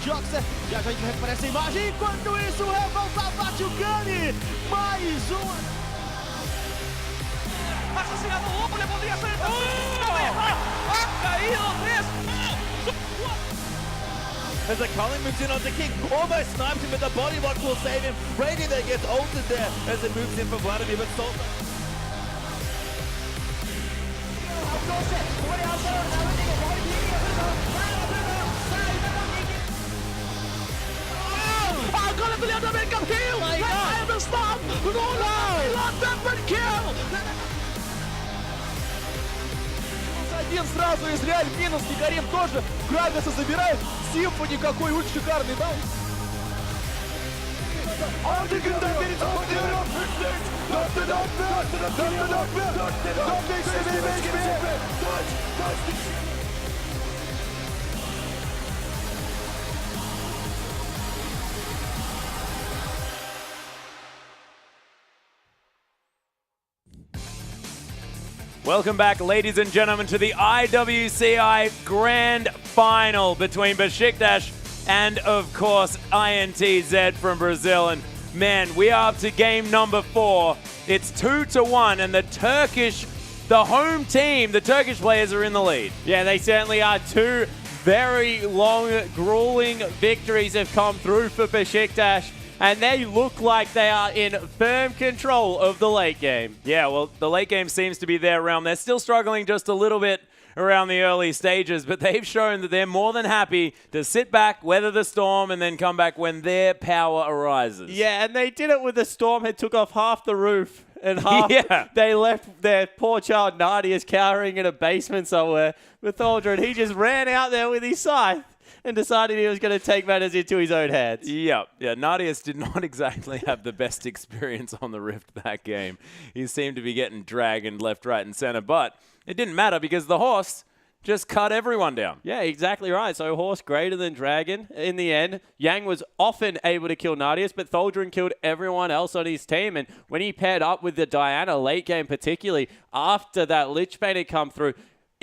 Joxer. Já a gente recupera essa imagem. Enquanto isso, o Revolta bate o Gani. Mais uma. Assassinado o Lobo, podría ser. ¡Ha caído 3! As the Culling moves in on the kick, almost sniped him, but the body block will save him. Brady there gets ulted there as it moves in for Vladimir, but Salt. Agora do Leandro American Hill! Vai do stop! Lula! Double kill! Один сразу Израиль, минус, Никарим тоже. Грависа забирает. Симфони какой ульт шикарный, да? Welcome back, ladies and gentlemen, to the IWCI Grand Final between Besiktas and, of course, INTZ from Brazil. And, man, we are up to game number 4. It's 2-1, and the home team, the Turkish players are in the lead. Yeah, they certainly are. 2 very long, grueling victories have come through for Besiktas. And they look like they are in firm control of the late game. Yeah, well, the late game seems to be their realm. They're still struggling just a little bit around the early stages, but they've shown that they're more than happy to sit back, weather the storm, and then come back when their power arises. Yeah, and they did it with the storm. It took off half the roof. And half they left their poor child Nadia's cowering in a basement somewhere with Aldrin. He just ran out there with his scythe and decided he was going to take matters into his own hands. Yeah, Nadius did not exactly have the best experience on the Rift that game. He seemed to be getting dragged left, right, and center, but it didn't matter because the horse just cut everyone down. Yeah, exactly right. So horse greater than dragon. In the end, Yang was often able to kill Nadius, but Tholdrin killed everyone else on his team. And when he paired up with the Diana late game, particularly after that Lich Bane had come through,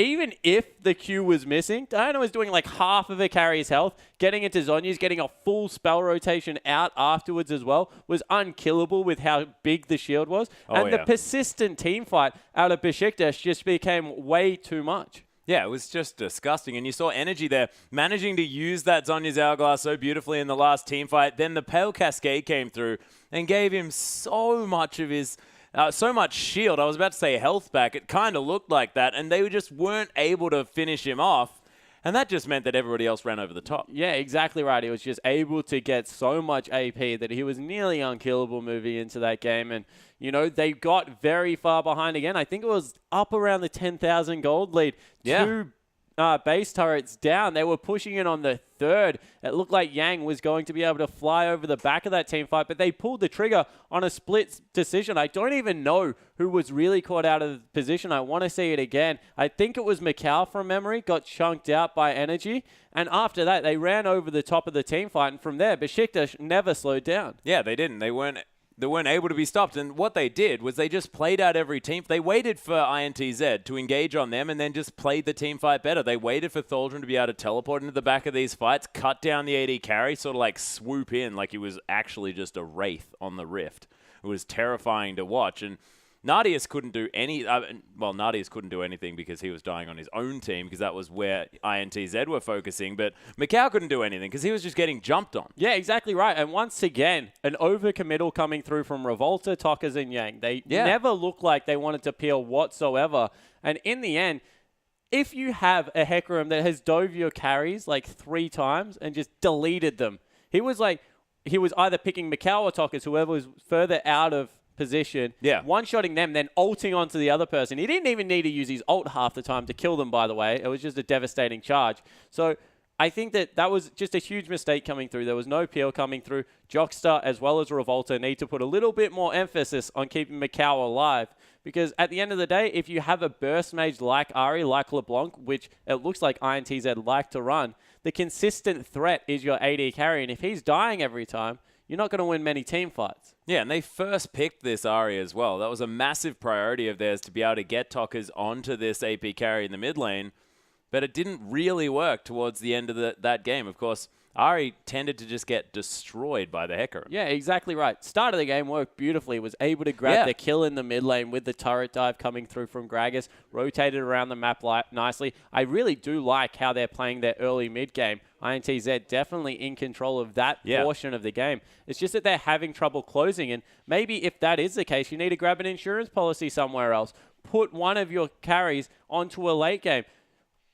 even if the Q was missing, Diana was doing like half of a carry's health, getting into Zhonya's, getting a full spell rotation out afterwards as well, was unkillable with how big the shield was. The persistent team fight out of Besiktas just became way too much. Yeah, it was just disgusting. And you saw Energy there managing to use that Zhonya's Hourglass so beautifully in the last team fight. Then the Pale Cascade came through and gave him so much of his... so much shield. I was about to say health back. It kind of looked like that, and they just weren't able to finish him off. And that just meant that everybody else ran over the top. Yeah, exactly right. He was just able to get so much AP that he was nearly unkillable moving into that game. And, you know, they got very far behind again. I think it was up around the 10,000 gold lead. Yeah. 2 base turrets down. They were pushing it on the 3rd. It looked like Yang was going to be able to fly over the back of that team fight, but they pulled the trigger on a split decision. I don't even know who was really caught out of the position. I want to see it again. I think it was Macau from memory, got chunked out by Energy, and after that, they ran over the top of the team fight, and from there, Besiktas never slowed down. Yeah, they didn't. They weren't able to be stopped. And what they did was they just played out every team. They waited for INTZ to engage on them and then just played the team fight better. They waited for Tholdrin to be able to teleport into the back of these fights, cut down the AD carry, sort of like swoop in like he was actually just a wraith on the Rift. It was terrifying to watch. And Nadius couldn't do Nadius couldn't do anything because he was dying on his own team because that was where INTZ were focusing. But Macau couldn't do anything because he was just getting jumped on. Yeah, exactly right. And once again, an overcommittal coming through from Revolta, Tokas, and Yang. They never looked like they wanted to peel whatsoever. And in the end, if you have a Hecarim that has dove your carries like 3 times and just deleted them, he was either picking Macau or Tokas, whoever was further out of position, one-shotting them, then ulting onto the other person. He didn't even need to use his ult half the time to kill them, by the way. It was just a devastating charge. So I think that was just a huge mistake coming through. There was no peel coming through. Jockstar as well as Revolta need to put a little bit more emphasis on keeping Macau alive. Because at the end of the day, if you have a burst mage like Ari, like LeBlanc, which it looks like INTZ like to run, the consistent threat is your AD carry. And if he's dying every time, you're not going to win many team fights. Yeah, and they first picked this Ari as well. That was a massive priority of theirs to be able to get Tokas onto this AP carry in the mid lane. but it didn't really work towards the end of that game. Of course, Ari tended to just get destroyed by the Hecarim. Yeah, exactly right. Start of the game worked beautifully. Was able to grab the kill in the mid lane with the turret dive coming through from Gragas. Rotated around the map nicely. I really do like how they're playing their early mid game. INTZ definitely in control of that portion of the game. It's just that they're having trouble closing. And maybe if that is the case, you need to grab an insurance policy somewhere else. Put one of your carries onto a late game.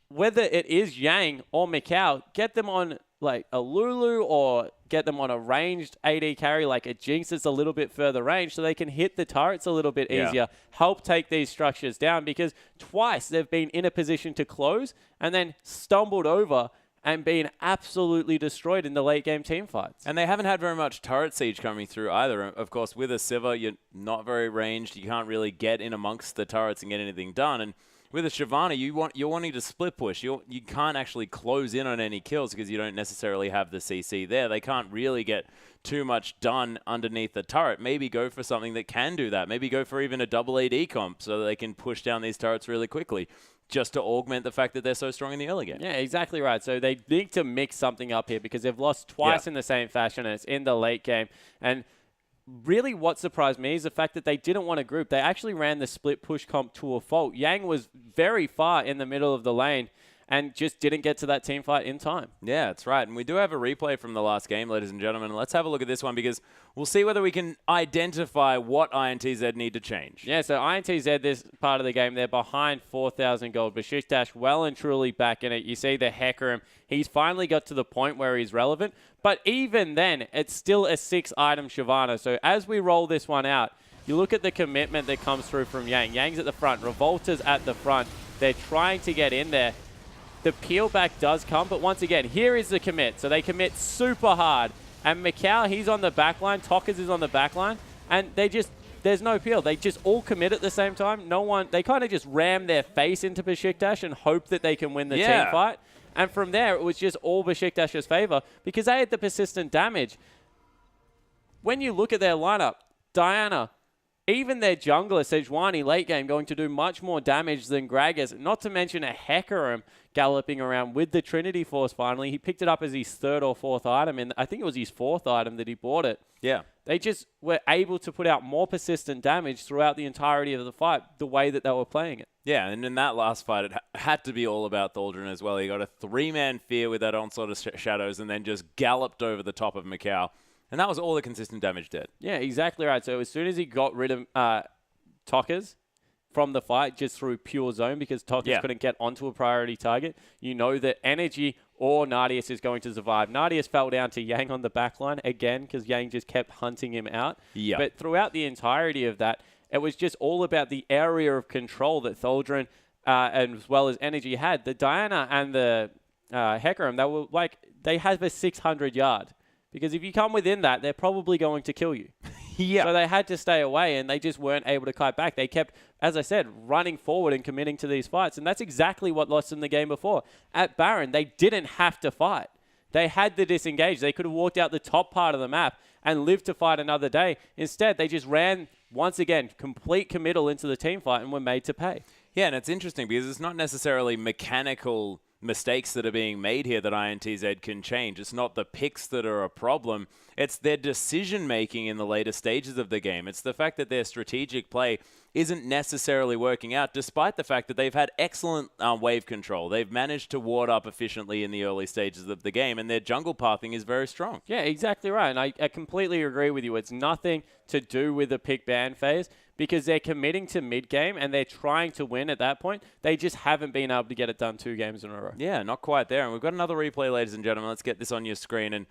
Whether it is Yang or Mikau, get them on like a Lulu or get them on a ranged AD carry like a Jinx that's a little bit further range so they can hit the turrets a little bit easier, help take these structures down, because twice they've been in a position to close and then stumbled over and been absolutely destroyed in the late game team fights. And they haven't had very much turret siege coming through either. Of course, with a Sivir, you're not very ranged. You can't really get in amongst the turrets and get anything done. And with a Shyvana, you're wanting to split push. You can't actually close in on any kills because you don't necessarily have the CC there. They can't really get too much done underneath the turret. Maybe go for something that can do that. Maybe go for even a double AD comp so that they can push down these turrets really quickly, just to augment the fact that they're so strong in the early game. Yeah, exactly right. So they need to mix something up here because they've lost twice in the same fashion, and it's in the late game. And really what surprised me is the fact that they didn't want to group. They actually ran the split push comp to a fault. Yang was very far in the middle of the lane and just didn't get to that team fight in time. Yeah, that's right. And we do have a replay from the last game, ladies and gentlemen. Let's have a look at this one because we'll see whether we can identify what INTZ need to change. Yeah, so INTZ, this part of the game, they're behind 4,000 gold. Besiktas well and truly back in it. You see the Hecarim. He's finally got to the point where he's relevant. But even then, it's still a 6-item Shyvana. So as we roll this one out, you look at the commitment that comes through from Yang. Yang's at the front. Revolta's at the front. They're trying to get in there. The peel back does come, but once again, here is the commit. So they commit super hard. And Mikau, he's on the back line. Tokas is on the back line. And there's no peel. They just all commit at the same time. They kind of just ram their face into Besiktas and hope that they can win the team fight. And from there, it was just all Besiktas' favor because they had the persistent damage. When you look at their lineup, Diana, even their jungler, Sejuani, late game, going to do much more damage than Gragas. Not to mention a Hecarim galloping around with the Trinity Force finally. He picked it up as his 3rd or 4th item, and I think it was his 4th item that he bought it. Yeah. They just were able to put out more persistent damage throughout the entirety of the fight, the way that they were playing it. Yeah, and in that last fight, it had to be all about Thaldrun as well. He got a 3-man fear with that onslaught of shadows and then just galloped over the top of Mikau. And that was all the consistent damage did. Yeah, exactly right. So as soon as he got rid of Tokas from the fight just through pure zone because Tokas couldn't get onto a priority target, you know that Energy or Nardius is going to survive. Nardius fell down to Yang on the back line again because Yang just kept hunting him out. Yep. But throughout the entirety of that, it was just all about the area of control that Thaldrun and as well as Energy had. The Diana and the Hecarim, they have a 600 yard. Because if you come within that, they're probably going to kill you. So they had to stay away, and they just weren't able to kite back. They kept, as I said, running forward and committing to these fights. And that's exactly what lost them the game before. At Baron, they didn't have to fight. They had to disengage. They could have walked out the top part of the map and lived to fight another day. Instead, they just ran, once again, complete committal into the team fight and were made to pay. Yeah, and it's interesting because it's not necessarily mechanical mistakes that are being made here that INTZ can change. It's not the picks that are a problem. It's their decision-making in the later stages of the game. It's the fact that their strategic play isn't necessarily working out, despite the fact that they've had excellent wave control. They've managed to ward up efficiently in the early stages of the game, and their jungle pathing is very strong. Yeah, exactly right. And I completely agree with you. It's nothing to do with the pick ban phase because they're committing to mid-game and they're trying to win at that point. They just haven't been able to get it done 2 games in a row. Yeah, not quite there. And we've got another replay, ladies and gentlemen. Let's get this on your screen and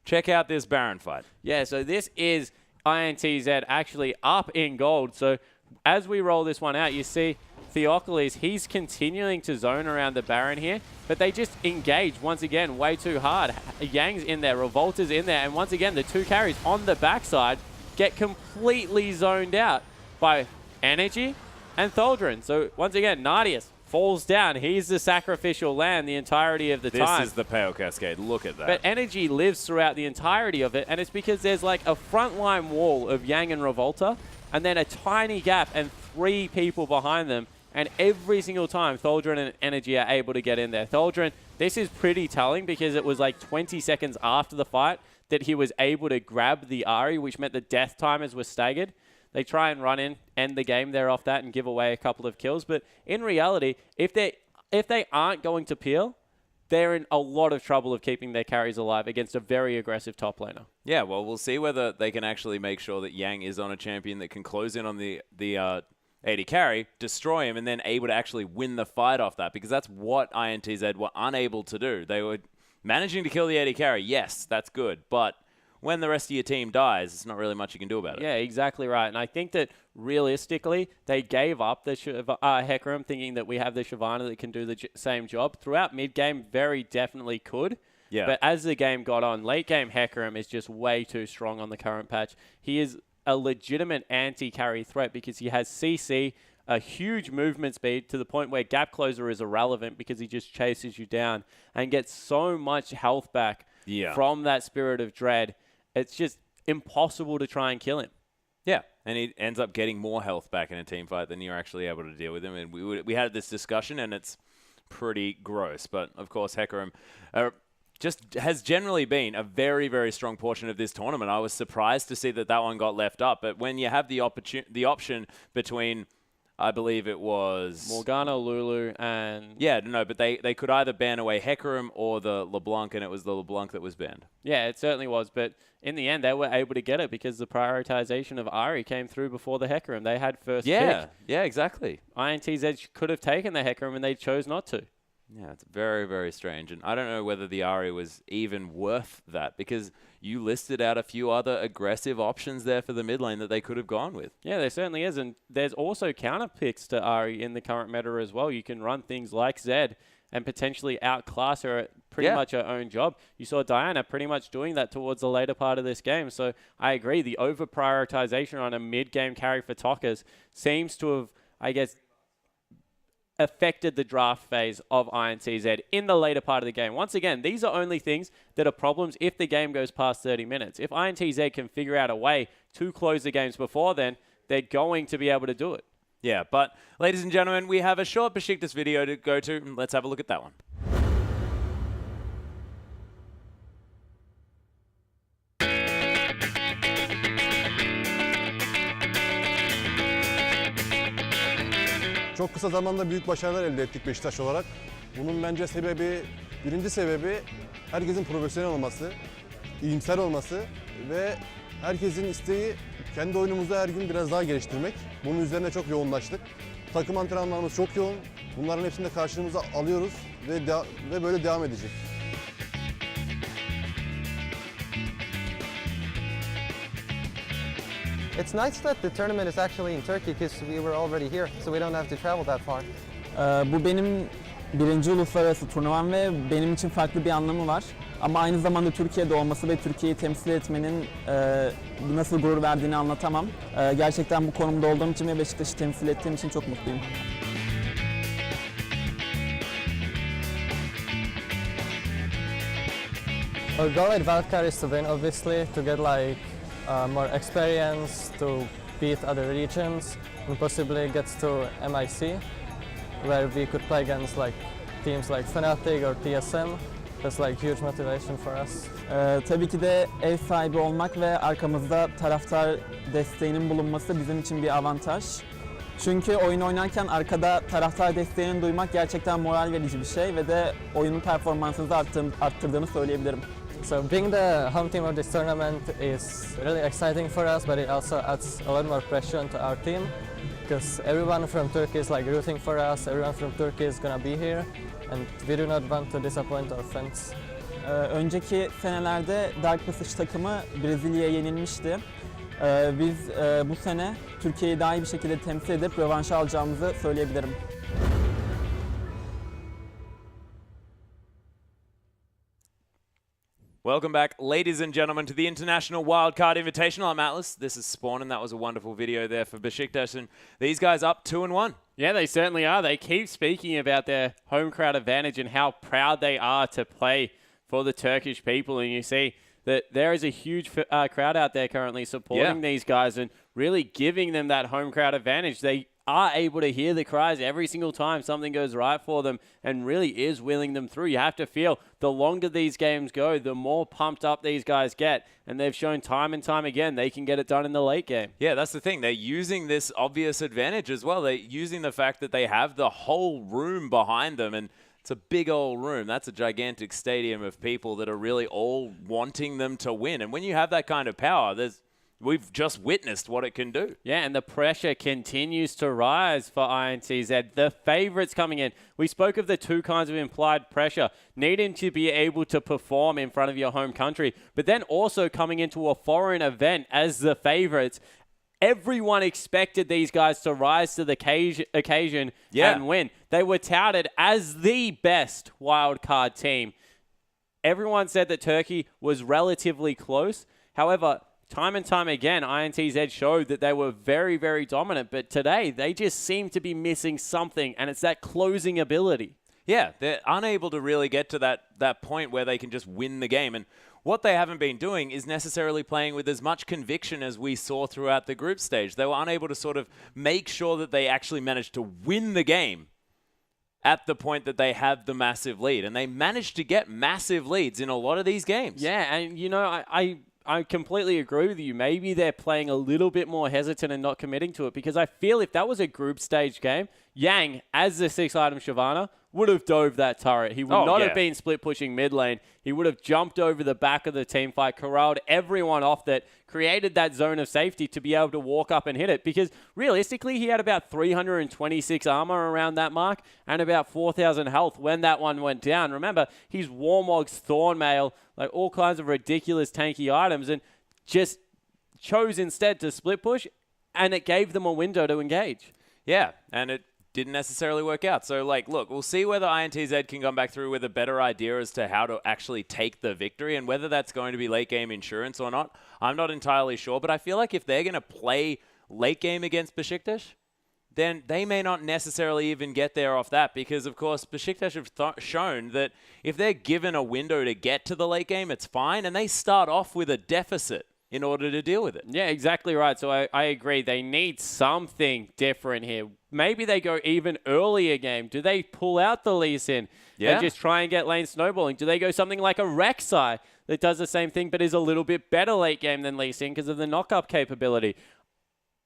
check out this Baron fight. Yeah, so this is INTZ actually up in gold. So as we roll this one out, you see Theocles, he's continuing to zone around the Baron here, but they just engage once again way too hard. Yang's in there, Revolta's in there, and once again, the 2 carries on the backside get completely zoned out by Energy and Thaldrun. So once again, Nardius falls down. He's the sacrificial lamb the entirety of the time. This is the Pale Cascade. Look at that. But Energy lives throughout the entirety of it, and it's because there's like a frontline wall of Yang and Revolta, and then a tiny gap and 3 people behind them And every single time, Tholdren and Energy are able to get in there. Tholdren, this is pretty telling because it was like 20 seconds after the fight that he was able to grab the Ahri, which meant the death timers were staggered. They try and run in, end the game there off that and give away a couple of kills. But in reality, if they aren't going to peel, they're in a lot of trouble of keeping their carries alive against a very aggressive top laner. Yeah, well, we'll see whether they can actually make sure that Yang is on a champion that can close in on the AD carry, destroy him, and then able to actually win the fight off that, because that's what INTZ were unable to do. They were managing to kill the AD carry. Yes, that's good, but when the rest of your team dies, it's not really much you can do about it. Yeah, exactly right. And I think that realistically, they gave up the Hecarim thinking that we have the Shyvana that can do the same job. Throughout mid-game, very definitely could. Yeah. But as the game got on, late-game Hecarim is just way too strong on the current patch. He is a legitimate anti-carry threat because he has CC, a huge movement speed to the point where gap closer is irrelevant because he just chases you down and gets so much health back from that Spirit of Dread. It's just impossible to try and kill him. Yeah, and he ends up getting more health back in a team fight than you're actually able to deal with him. And we had this discussion, and it's pretty gross. But, of course, Hecarim just has generally been a very, very strong portion of this tournament. I was surprised to see that one got left up. But when you have the option between, I believe it was Morgana, Lulu, and... Yeah, no, but they could either ban away Hecarim or the LeBlanc, and it was the LeBlanc that was banned. Yeah, it certainly was. But in the end, they were able to get it because the prioritization of Ahri came through before the Hecarim. They had first pick. Yeah, exactly. INTZ could have taken the Hecarim, and they chose not to. Yeah, it's very, very strange. And I don't know whether the Ahri was even worth that, because you listed out a few other aggressive options there for the mid lane that they could have gone with. Yeah, there certainly is. And there's also counter picks to Ahri in the current meta as well. You can run things like Zed and potentially outclass her at pretty much her own job. You saw Diana pretty much doing that towards the later part of this game. So I agree. The over-prioritization on a mid-game carry for Tokas seems to have, I guess, affected the draft phase of INTZ in the later part of the game. Once again, these are only things that are problems if the game goes past 30 minutes. If INTZ can figure out a way to close the games before then, they're going to be able to do it. Yeah, but ladies and gentlemen, we have a short Besiktas video to go to. Let's have a look at that one. Çok kısa zamanda büyük başarılar elde ettik Beşiktaş olarak. Bunun bence birinci sebebi herkesin profesyonel olması, iyimser olması ve herkesin isteği kendi oyunumuzu her gün biraz daha geliştirmek. Bunun üzerine çok yoğunlaştık. Takım antrenmanlarımız çok yoğun. Bunların hepsini de karşılığımıza alıyoruz ve böyle devam edecek. It's nice that the tournament is actually in Turkey because we were already here, so we don't have to travel that far. Bu benim birinci uluslararası turnuvam ve benim için farklı bir anlamı var. Ama aynı zamanda Türkiye'de olması ve Türkiye'yi temsil etmenin nasıl gurur verdiğini anlatamam. Gerçekten bu konumda olduğum için ve Beşiktaş'ı temsil ettiğim için çok mutluyum. Our goal at Wildcard is to win, obviously, to get more experience, to beat other regions, and possibly get to MIC, where we could play against teams like Fnatic or TSM. That's huge motivation for us. Tabii ki de ev sahibi olmak ve arkamızda taraftar desteğinin bulunması bizim için bir avantaj. Çünkü oyun oynarken arkada taraftar desteğini duymak gerçekten moral verici bir şey ve de oyunun performansını arttırdığını söyleyebilirim. So being the home team of this tournament is really exciting for us, but it also adds a lot more pressure onto our team because everyone from Turkey is rooting for us, everyone from Turkey is gonna be here, and we do not want to disappoint our fans. Önceki senelerde Dark Passage takımı Brezilya'ya yenilmişti. Biz bu sene Türkiye'yi daha iyi bir şekilde temsil edip rövanşı alacağımızı söyleyebilirim. Welcome back, ladies and gentlemen, to the International Wildcard Invitational. I'm Atlas. This is Spawn, and that was a wonderful video there for Besiktas. And these guys up 2-1. Yeah, they certainly are. They keep speaking about their home crowd advantage and how proud they are to play for the Turkish people. And you see that there is a huge crowd out there currently supporting these guys and really giving them that home crowd advantage. They are able to hear the cries every single time something goes right for them and really is willing them through. You have to feel the longer these games go, the more pumped up these guys get. And they've shown time and time again they can get it done in the late game. Yeah, that's the thing. They're using this obvious advantage as well. They're using the fact that they have the whole room behind them. And it's a big old room. That's a gigantic stadium of people that are really all wanting them to win. And when you have that kind of power, we've just witnessed what it can do. Yeah, and the pressure continues to rise for INTZ. The favourites coming in. We spoke of the two kinds of implied pressure, needing to be able to perform in front of your home country, but then also coming into a foreign event as the favourites. Everyone expected these guys to rise to the occasion and win. They were touted as the best wildcard team. Everyone said that Turkey was relatively close. However, time and time again, INTZ showed that they were very, very dominant. But today, they just seem to be missing something, and it's that closing ability. Yeah, they're unable to really get to that point where they can just win the game. And what they haven't been doing is necessarily playing with as much conviction as we saw throughout the group stage. They were unable to sort of make sure that they actually managed to win the game at the point that they have the massive lead. And they managed to get massive leads in a lot of these games. Yeah, and you know, I completely agree with you. Maybe they're playing a little bit more hesitant and not committing to it, because I feel if that was a group stage game, Yang, as the 6-item Shyvana, would have dove that turret. He would not have been split pushing mid lane. He would have jumped over the back of the team fight, corralled everyone off that, created that zone of safety to be able to walk up and hit it. Because realistically, he had about 326 armor around that mark and about 4,000 health when that one went down. Remember, he's Warmog's Thornmail, like all kinds of ridiculous tanky items, and just chose instead to split push, and it gave them a window to engage. Yeah, and it didn't necessarily work out. So, like, look, we'll see whether INTZ can come back through with a better idea as to how to actually take the victory, and whether that's going to be late game insurance or not. I'm not entirely sure, but I feel like if they're going to play late game against Besiktas, then they may not necessarily even get there off that, because, of course, Besiktas have shown that if they're given a window to get to the late game, it's fine, and they start off with a deficit in order to deal with it. Yeah, exactly right. So I agree. They need something different here. Maybe they go even earlier game. Do they pull out the Lee Sin and just try and get lane snowballing? Do they go something like a Rek'Sai that does the same thing but is a little bit better late game than Lee Sin because of the knock-up capability?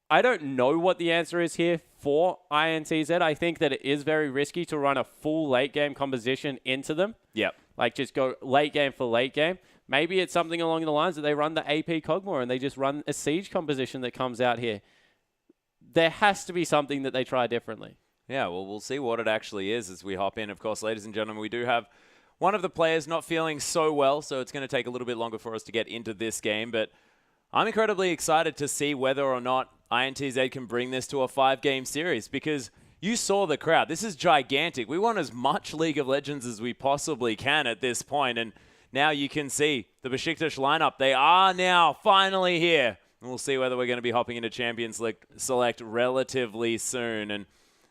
I don't know what the answer is here for INTZ. I think that it is very risky to run a full late game composition into them. Yep. Like just go late game for late game. Maybe it's something along the lines that they run the AP Cogmore and they just run a siege composition that comes out here. There has to be something that they try differently. Yeah, well, we'll see what it actually is as we hop in. Of course, ladies and gentlemen, we do have one of the players not feeling so well, so it's going to take a little bit longer for us to get into this game. But I'm incredibly excited to see whether or not INTZ can bring this to a 5-game series, because you saw the crowd. This is gigantic. We want as much League of Legends as we possibly can at this point, and now you can see the Besiktas lineup. They are now finally here. And we'll see whether we're going to be hopping into Champions Select relatively soon. And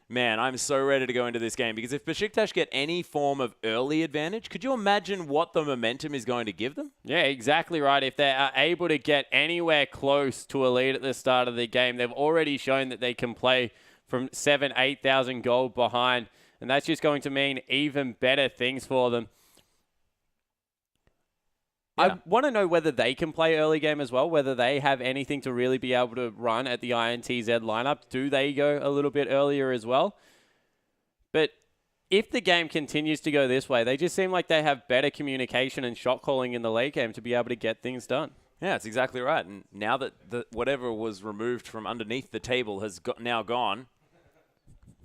man, I'm so ready to go into this game, because if Besiktas get any form of early advantage, could you imagine what the momentum is going to give them? Yeah, exactly right. If they are able to get anywhere close to a lead at the start of the game, they've already shown that they can play from 7,000, 8,000 gold behind. And that's just going to mean even better things for them. Yeah. I want to know whether they can play early game as well, whether they have anything to really be able to run at the INTZ lineup. Do they go a little bit earlier as well? But if the game continues to go this way, they just seem like they have better communication and shot calling in the late game to be able to get things done. Yeah, that's exactly right. And now that whatever was removed from underneath the table has now gone,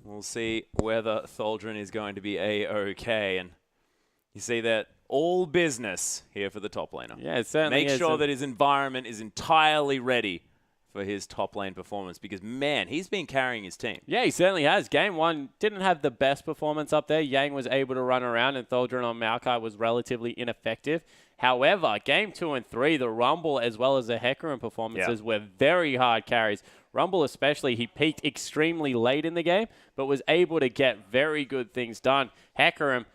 we'll see whether Tholdren is going to be A-OK. And you see that all business here for the top laner. Yeah, it certainly is. Make sure that his environment is entirely ready for his top lane performance, because, man, he's been carrying his team. Yeah, he certainly has. Game 1 didn't have the best performance up there. Yang was able to run around, and Tholdren on Maokai was relatively ineffective. However, Game 2 and 3, the Rumble as well as the Hecarim performances were very hard carries. Rumble especially, he peaked extremely late in the game, but was able to get very good things done. Hecarim,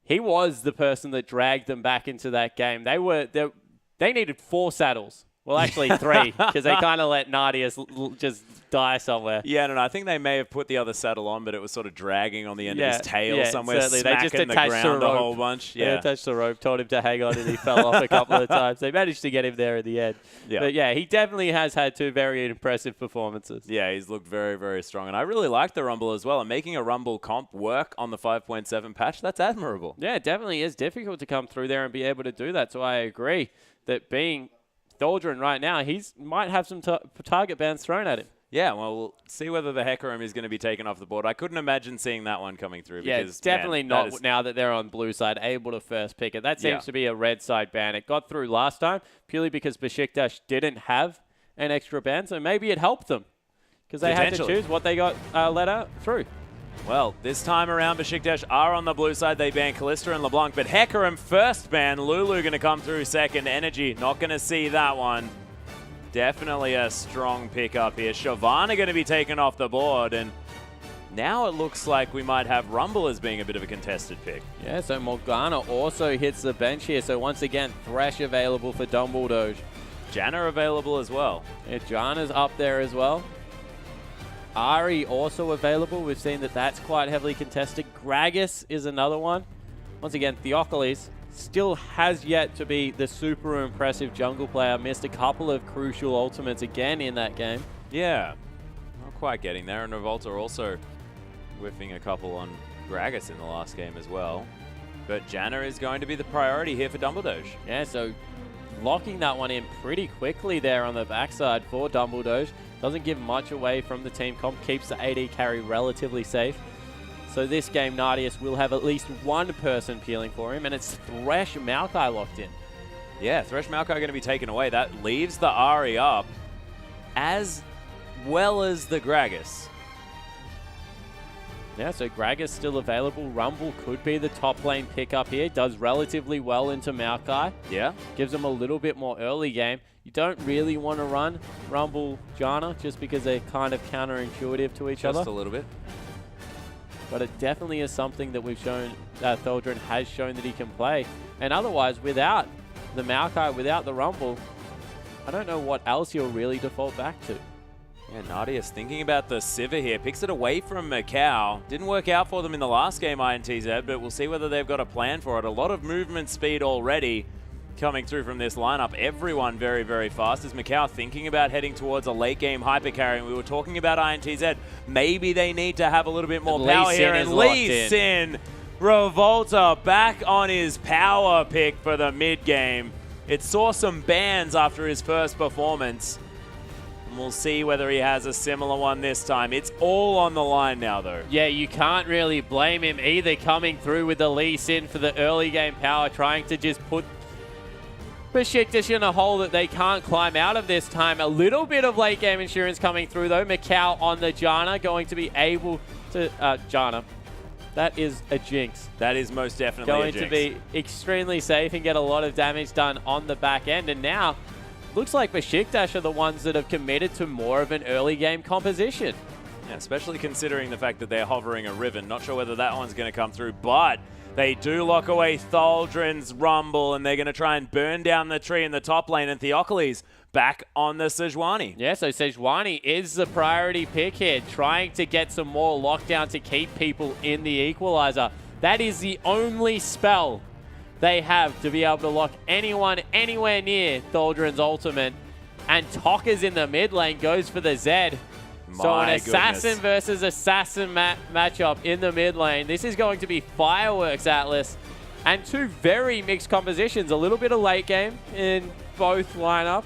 he was the person that dragged them back into that game. They needed 4 saddles Well, actually 3, because they kind of let Nadius just die somewhere. Yeah, no, I think they may have put the other saddle on, but it was sort of dragging on the end of his tail somewhere, certainly. smacking They just the attached ground the rope. a whole bunch. They attached the rope, told him to hang on, and he fell off a couple of times. They managed to get him there at the end. Yeah. But yeah, he definitely has had 2 very impressive performances. Yeah, he's looked very, very strong. And I really like the Rumble as well. And making a Rumble comp work on the 5.7 patch, that's admirable. Yeah, it definitely is difficult to come through there and be able to do that. So I agree that being Tholdren right now, might have some target bans thrown at him. Yeah, well, we'll see whether the Hecarim is going to be taken off the board. I couldn't imagine seeing that one coming through. Yeah, because, it's definitely man, not now that they're on blue side, able to first pick it. That seems to be a red side ban. It got through last time purely because Besiktas didn't have an extra ban, so maybe it helped them because they had to choose what they got let out through. Well, this time around, Besiktas are on the blue side. They ban Kalista and LeBlanc, but Hecarim first ban. Lulu going to come through second. Energy, not going to see that one. Definitely a strong pick up here. Shyvana going to be taken off the board, and now it looks like we might have Rumble as being a bit of a contested pick. Yeah, so Morgana also hits the bench here. So once again, Thresh available for Dumbledore. Janna available as well. Yeah, Janna's up there as well. Ari also available. We've seen that that's quite heavily contested. Gragas is another one. Once again, Theocles still has yet to be the super impressive jungle player. Missed a couple of crucial ultimates again in that game. Yeah, not quite getting there. And Revolta also whiffing a couple on Gragas in the last game as well. But Janna is going to be the priority here for Dumbledore. Yeah, so locking that one in pretty quickly there on the backside for Dumbledore. Doesn't give much away from the team comp, keeps the AD carry relatively safe. So this game, Nadius will have at least one person peeling for him, and it's Thresh Maokai locked in. Yeah, Thresh Maokai going to be taken away. That leaves the Ahri up, as well as the Gragas. Yeah, so Gragas still available. Rumble could be the top lane pickup here. Does relatively well into Maokai. Yeah. Gives them a little bit more early game. You don't really want to run Rumble Janna just because they're kind of counterintuitive to each other. Just a little bit. But it definitely is something that we've shown, Tholdren has shown that he can play. And otherwise, without the Maokai, without the Rumble, I don't know what else you'll really default back to. Yeah, Nadius thinking about the Sivir here. Picks it away from Macau. Didn't work out for them in the last game, INTZ, but we'll see whether they've got a plan for it. A lot of movement speed already coming through from this lineup. Everyone very, very fast. Is Macau thinking about heading towards a late game hyper carry? And we were talking about INTZ. Maybe they need to have a little bit more power here. And Lee Sin, Revolta back on his power pick for the mid game. It saw some bans after his first performance. And we'll see whether he has a similar one this time. It's all on the line now, though. Yeah, you can't really blame him either, coming through with the Lee Sin for the early game power, trying to just put Besiktas in a hole that they can't climb out of this time. A little bit of late game insurance coming through though. Macau on the Janna, going to be able to... Janna. That is a jinx. That is most definitely a jinx. Going to be extremely safe and get a lot of damage done on the back end. And now, looks like Besiktas are the ones that have committed to more of an early game composition. Yeah, especially considering the fact that they're hovering a Riven. Not sure whether that one's going to come through, but they do lock away Tholdren's Rumble, and they're going to try and burn down the tree in the top lane, and Theocles back on the Sejuani. Yeah, so Sejuani is the priority pick here, trying to get some more lockdown to keep people in the Equalizer. That is the only spell they have to be able to lock anyone anywhere near Tholdren's ultimate. And Tokka's in the mid lane, goes for the Zed. So an assassin versus assassin matchup in the mid lane. This is going to be fireworks, Atlas. And two very mixed compositions. A little bit of late game in both lineups.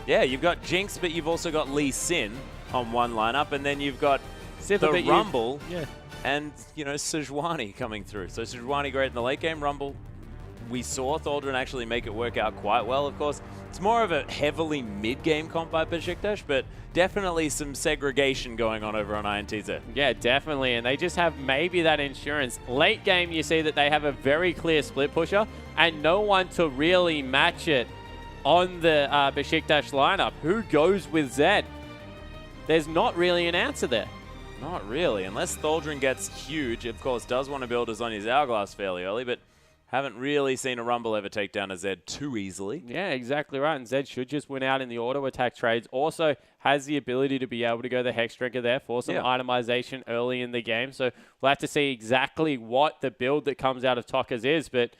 Yeah, you've got Jinx, but you've also got Lee Sin on one lineup. And then you've got the Rumble and, you know, Sejuani coming through. So Sejuani great in the late game. Rumble, we saw Tholdren actually make it work out quite well, of course. It's more of a heavily mid-game comp by Besiktas, but definitely some segregation going on over on INTZ. Yeah, definitely, and they just have maybe that insurance. Late game, you see that they have a very clear split pusher, and no one to really match it on the Besiktas lineup. Who goes with Zed? There's not really an answer there. Not really, unless Tholdren gets huge. Of course, does want to build us on his Hourglass fairly early, but Haven't really seen a Rumble ever take down a Zed too easily. Yeah, exactly right. And Zed should just win out in the auto attack trades. Also has the ability to be able to go the Hex Drinker there for some itemization early in the game. So we'll have to see exactly what the build that comes out of Tockers is. But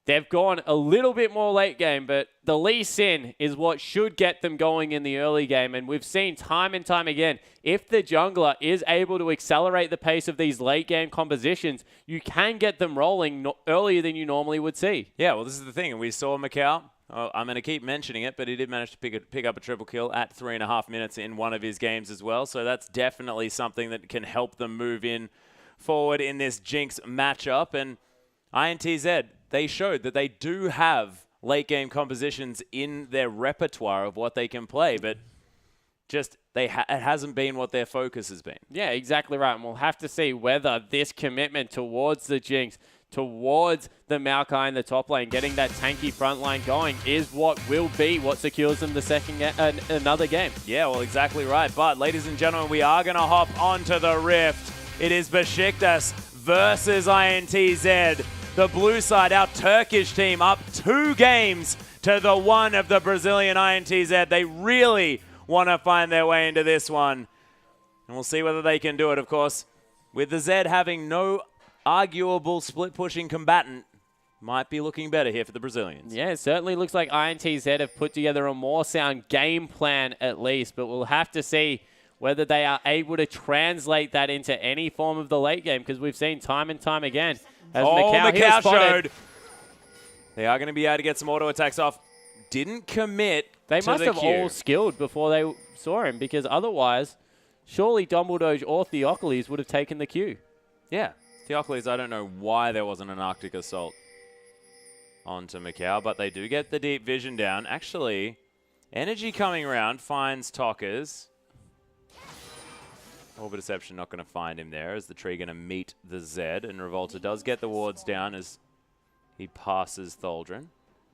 they've gone a little bit more late game, but the Lee Sin is what should get them going in the early game. And we've seen time and time again, if the jungler is able to accelerate the pace of these late game compositions, you can get them rolling earlier than you normally would see. Yeah, well, this is the thing. And we saw Macau. I'm going to keep mentioning it, but he did manage to pick up a triple kill at 3.5 minutes in one of his games as well. So that's definitely something that can help them move in forward in this Jinx matchup. And INTZ, they showed that they do have late game compositions in their repertoire of what they can play, but just it hasn't been what their focus has been. Yeah, exactly right. And we'll have to see whether this commitment towards the Jinx, towards the Maokai in the top lane, getting that tanky front line going is what will be what secures them the another game. Yeah, well, exactly right. But ladies and gentlemen, we are going to hop onto the Rift. It is Besiktas versus INTZ. The blue side, our Turkish team, up 2 games to the 1 of the Brazilian INTZ. They really want to find their way into this one. And we'll see whether they can do it, of course. With the Z having no arguable split-pushing combatant, might be looking better here for the Brazilians. Yeah, it certainly looks like INTZ have put together a more sound game plan at least, but we'll have to see whether they are able to translate that into any form of the late game, because we've seen time and time again. As Macau showed. They are going to be able to get some auto attacks off. Didn't commit They to must the have queue. all skilled before they saw him, because otherwise, surely Dumbledore or Theocles would have taken the queue. Yeah. Theocles, I don't know why there wasn't an Arctic Assault onto Macau, but they do get the deep vision down. Actually, Energy coming around finds Tockers. Orbit Deception not going to find him there, as the tree going to meet the Z, and Revolta does get the wards down as he passes Tholdren.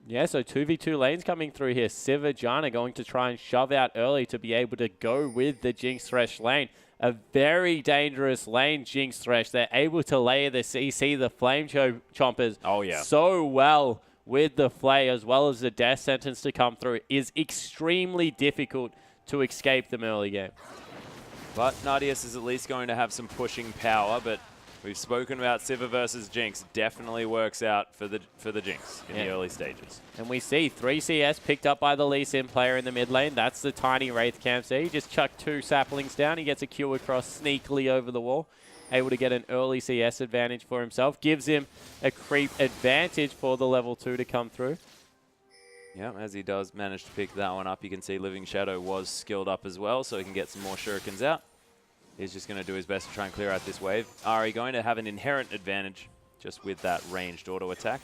Yeah, so 2v2 lanes coming through here. Siva, Janna going to try and shove out early to be able to go with the Jinx Thresh lane. A very dangerous lane, Jinx Thresh. They're able to layer the CC, the Flame Chompers, so well with the Flay, as well as the Death Sentence to come through. It is extremely difficult to escape them early game. But Nadius is at least going to have some pushing power, but we've spoken about Siva versus Jinx. Definitely works out for the Jinx in the early stages. And we see 3 CS picked up by the Lee Sin player in the mid lane. That's the tiny Wraith camps there. He just chucked 2 saplings down. He gets a Q across sneakily over the wall. Able to get an early CS advantage for himself. Gives him a creep advantage for the level 2 to come through. Yeah, as he does manage to pick that one up, you can see Living Shadow was skilled up as well, so he can get some more shurikens out. He's just going to do his best to try and clear out this wave. Ari going to have an inherent advantage just with that ranged auto attack.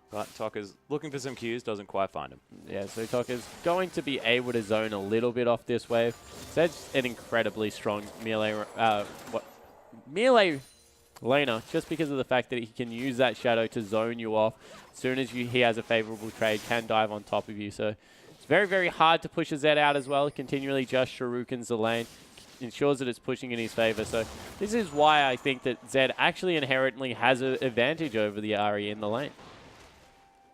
But Tokka's looking for some Qs, doesn't quite find him. Yeah, so Tokka's going to be able to zone a little bit off this wave. Zed's an incredibly strong melee laner, just because of the fact that he can use that shadow to zone you off. As soon as he has a favorable trade, can dive on top of you. So it's very, very hard to push a Zed out as well. Continually just shurikens the lane. Ensures that it's pushing in his favor. So this is why I think that Zed actually inherently has an advantage over the Ahri in the lane.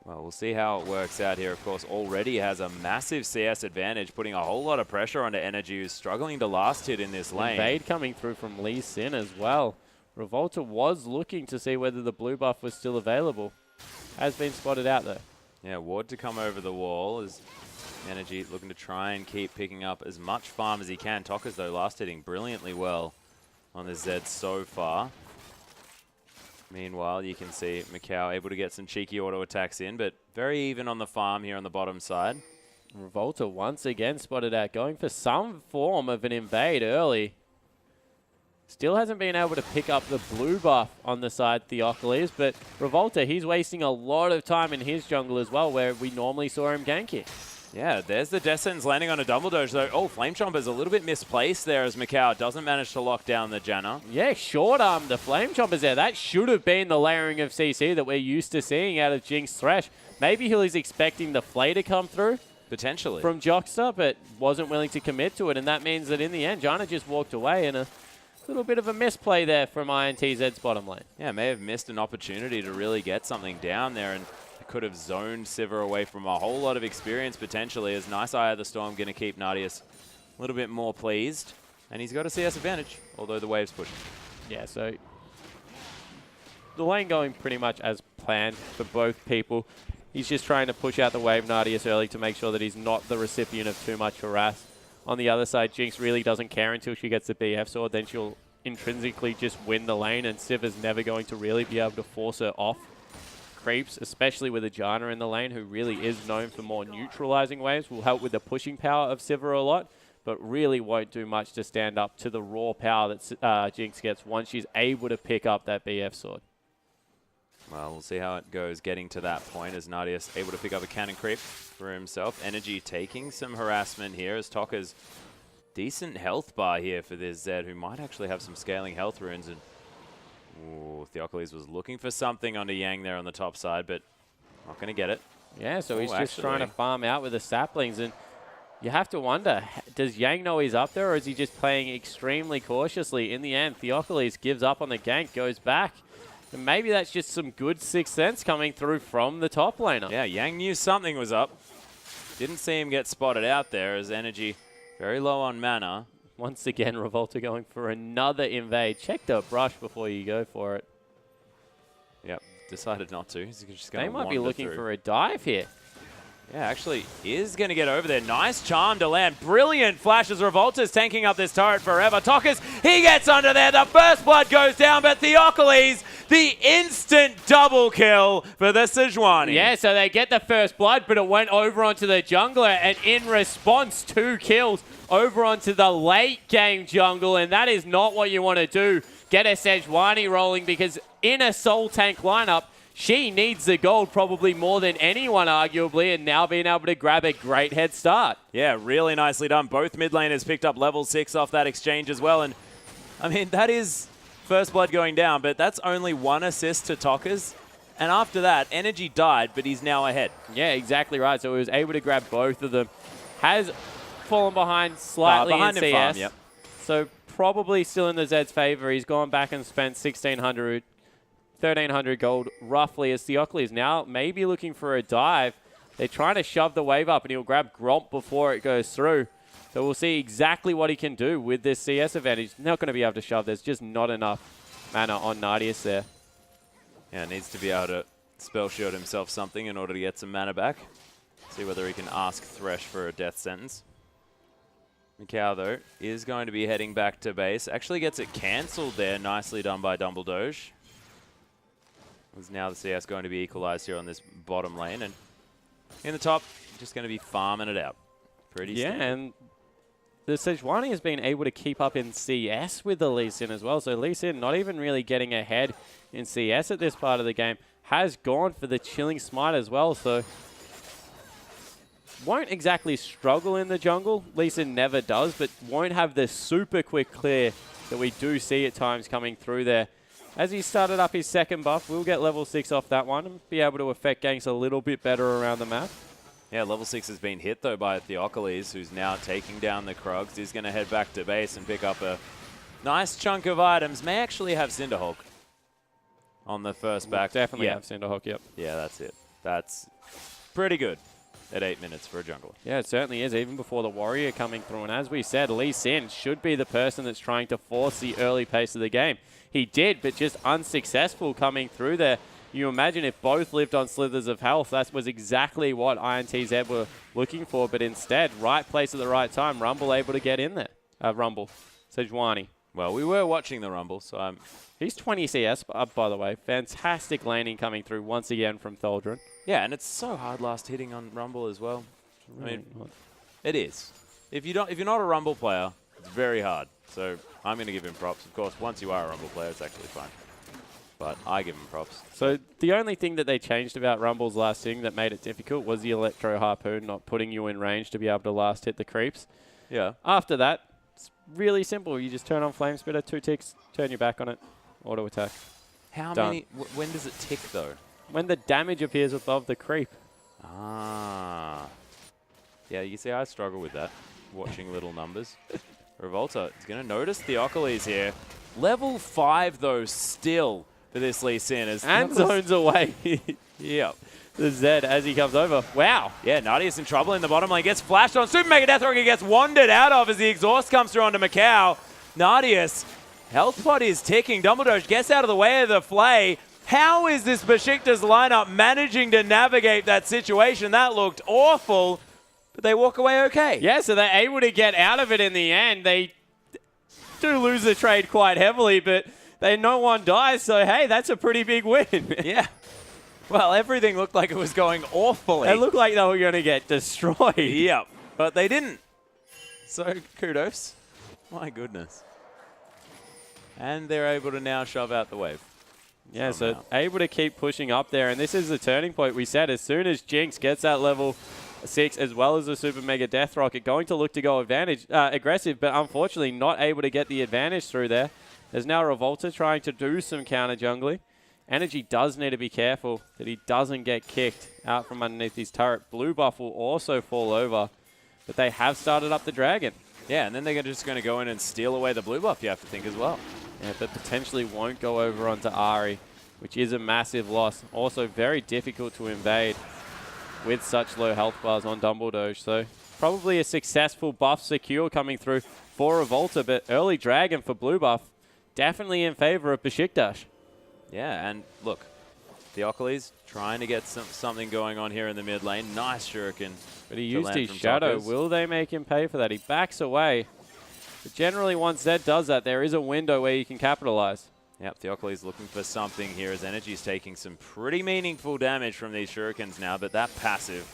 Well, we'll see how it works out here. Of course, already has a massive CS advantage, putting a whole lot of pressure onto Energy, who's struggling to last hit in this lane. Invade coming through from Lee Sin as well. Revolta was looking to see whether the blue buff was still available. Has been spotted out though. Yeah, ward to come over the wall as Energy looking to try and keep picking up as much farm as he can. Tokka's, though, last hitting brilliantly well on the Zed so far. Meanwhile, you can see Macau able to get some cheeky auto attacks in, but very even on the farm here on the bottom side. Revolta once again spotted out, going for some form of an invade early. Still hasn't been able to pick up the blue buff on the side Theocles, but Revolta, he's wasting a lot of time in his jungle as well, where we normally saw him ganking. Yeah, there's the Death Sentence landing on a Dumbledore, though. Oh, Flame Chomper's a little bit misplaced there as Macau doesn't manage to lock down the Janna. Yeah, short arm the Flame Chompers there. That should have been the layering of CC that we're used to seeing out of Jinx Thresh. Maybe he was expecting the Flay to come through. Potentially. From Joxer, but wasn't willing to commit to it, and that means that in the end, Janna just walked away, and a little bit of a misplay there from INTZ's bottom lane. Yeah, may have missed an opportunity to really get something down there, and could have zoned Sivir away from a whole lot of experience potentially. As Nice Eye of the Storm going to keep Nadius a little bit more pleased. And he's got a CS advantage, although the wave's pushing. Yeah, so the lane going pretty much as planned for both people. He's just trying to push out the wave Nadius early to make sure that he's not the recipient of too much harass. On the other side, Jinx really doesn't care until she gets the BF sword. Then she'll intrinsically just win the lane, and Sivir's never going to really be able to force her off creeps, especially with a Janna in the lane, who really is known for more neutralizing waves. Will help with the pushing power of Sivir a lot, but really won't do much to stand up to the raw power that Jinx gets once she's able to pick up that BF sword. Well, we'll see how it goes getting to that point as Nadius able to pick up a cannon creep for himself. Energy taking some harassment here as Tokka's decent health bar here for this Zed, who might actually have some scaling health runes. And ooh, Theocles was looking for something onto Yang there on the top side, but not going to get it. Yeah, so he's just trying to farm out with the saplings, and you have to wonder, does Yang know he's up there, or is he just playing extremely cautiously? In the end, Theocles gives up on the gank, goes back, and maybe that's just some good sixth sense coming through from the top laner. Yeah, Yang knew something was up. Didn't see him get spotted out there as Energy very low on mana. Once again, Revolta going for another invade. Check the brush before you go for it. Yep, decided not to. He's just they might be looking for a dive here. Yeah, actually is going to get over there. Nice charm to land. Brilliant flashes. Revolta's tanking up this turret forever. Tokkas, he gets under there. The first blood goes down, but Theocles, the instant double kill for the Sejuani. Yeah, so they get the first blood, but it went over onto the jungler, and in response, 2 kills over onto the late game jungle, and that is not what you want to do. Get a Sejuani rolling, because in a soul tank lineup, she needs the gold probably more than anyone, arguably, and now being able to grab a great head start. Yeah, really nicely done. Both mid laners picked up level 6 off that exchange as well, and I mean, that is first blood going down, but that's only 1 assist to Tokkas. And after that, Energy died, but he's now ahead. Yeah, exactly right. So he was able to grab both of them. Has fallen behind slightly behind in in CS. farm, yep. So probably still in the Zed's favor. He's gone back and spent 1,600, 1,300 gold roughly as Theocles now maybe looking for a dive. They're trying to shove the wave up, and he'll grab Gromp before it goes through. So we'll see exactly what he can do with this CS advantage. Not going to be able to shove. There's just not enough mana on Nadius there. Yeah, needs to be able to spell shield himself something in order to get some mana back. See whether he can ask Thresh for a death sentence. Mikau, though, is going to be heading back to base. Actually gets it cancelled there. Nicely done by Dumbledoge. As now the CS going to be equalized here on this bottom lane. And in the top, just going to be farming it out. Pretty standard. And the Sejuani has been able to keep up in CS with the Lee Sin as well. So Lee Sin not even really getting ahead in CS at this part of the game. Has gone for the Chilling Smite as well. So won't exactly struggle in the jungle. Lee Sin never does, but won't have the super quick clear that we do see at times coming through there. As he started up his second buff, we'll get level 6 off that one and be able to affect ganks a little bit better around the map. Yeah, level 6 has been hit, though, by Theocles, who's now taking down the Krugs. He's going to head back to base and pick up a nice chunk of items. May actually have Cinderhulk on the first back. Definitely have Cinderhulk, yep. Yeah, that's it. That's pretty good at 8 minutes for a jungler. Yeah, it certainly is, even before the Warrior coming through. And as we said, Lee Sin should be the person that's trying to force the early pace of the game. He did, but just unsuccessful coming through there. You imagine if both lived on slithers of health, that was exactly what INTZ were looking for. But instead, right place at the right time, Rumble able to get in there. Rumble, Sejuani. Well, we were watching the Rumble, so He's 20 CS up, by the way. Fantastic laning coming through once again from Tholdren. Yeah, and it's so hard last hitting on Rumble as well. I mean, it is. If you're not a Rumble player, it's very hard. So I'm going to give him props. Of course, once you are a Rumble player, it's actually fine. But I give him props. So the only thing that they changed about Rumble's last thing that made it difficult was the Electro Harpoon not putting you in range to be able to last hit the creeps. Yeah. After that, it's really simple. You just turn on Flame Spitter, 2 ticks, turn your back on it, auto attack. How Done. many? When does it tick, though? When the damage appears above the creep. Ah. Yeah, you see, I struggle with that, watching little numbers. Revolta is going to notice Theocles here. Level 5, though, still for this Lee Sin. And zones away. Yep. The Zed as he comes over. Wow. Yeah, Nadia's in trouble in the bottom lane. Gets flashed on. Super Mega Death Rocket gets wandered out of as the exhaust comes through onto Macau. Nadia's health pot is ticking. Dumbledore gets out of the way of the flay. How is this Besiktas lineup managing to navigate that situation? That looked awful, but they walk away okay. Yeah, so they're able to get out of it in the end. They do lose the trade quite heavily, but no one dies, so hey, that's a pretty big win. Yeah. Well, everything looked like it was going awfully. It looked like they were going to get destroyed. Yep, but they didn't. So kudos. My goodness. And they're able to now shove out the wave. Yeah, so able to keep pushing up there. And this is the turning point we said. As soon as Jinx gets that level 6 as well as the Super Mega Death Rocket, going to look to go aggressive, but unfortunately not able to get the advantage through there. There's now Revolta trying to do some counter jungling. Energy does need to be careful that he doesn't get kicked out from underneath his turret. Blue buff will also fall over, but they have started up the dragon. Yeah, and then they're just going to go in and steal away the blue buff, you have to think as well. Yeah, but potentially won't go over onto Ahri, which is a massive loss. Also very difficult to invade with such low health bars on Dumbledore. So probably a successful buff secure coming through for Revolta, but early dragon for blue buff definitely in favor of Besiktas. Yeah, and look, Theocles trying to get something going on here in the mid lane. Nice shuriken. But he used his shadow. Will they make him pay for that? He backs away. But generally, once Zed does that, there is a window where you can capitalize. Yep, Theocles looking for something here as Energy's taking some pretty meaningful damage from these shurikens now, but that passive,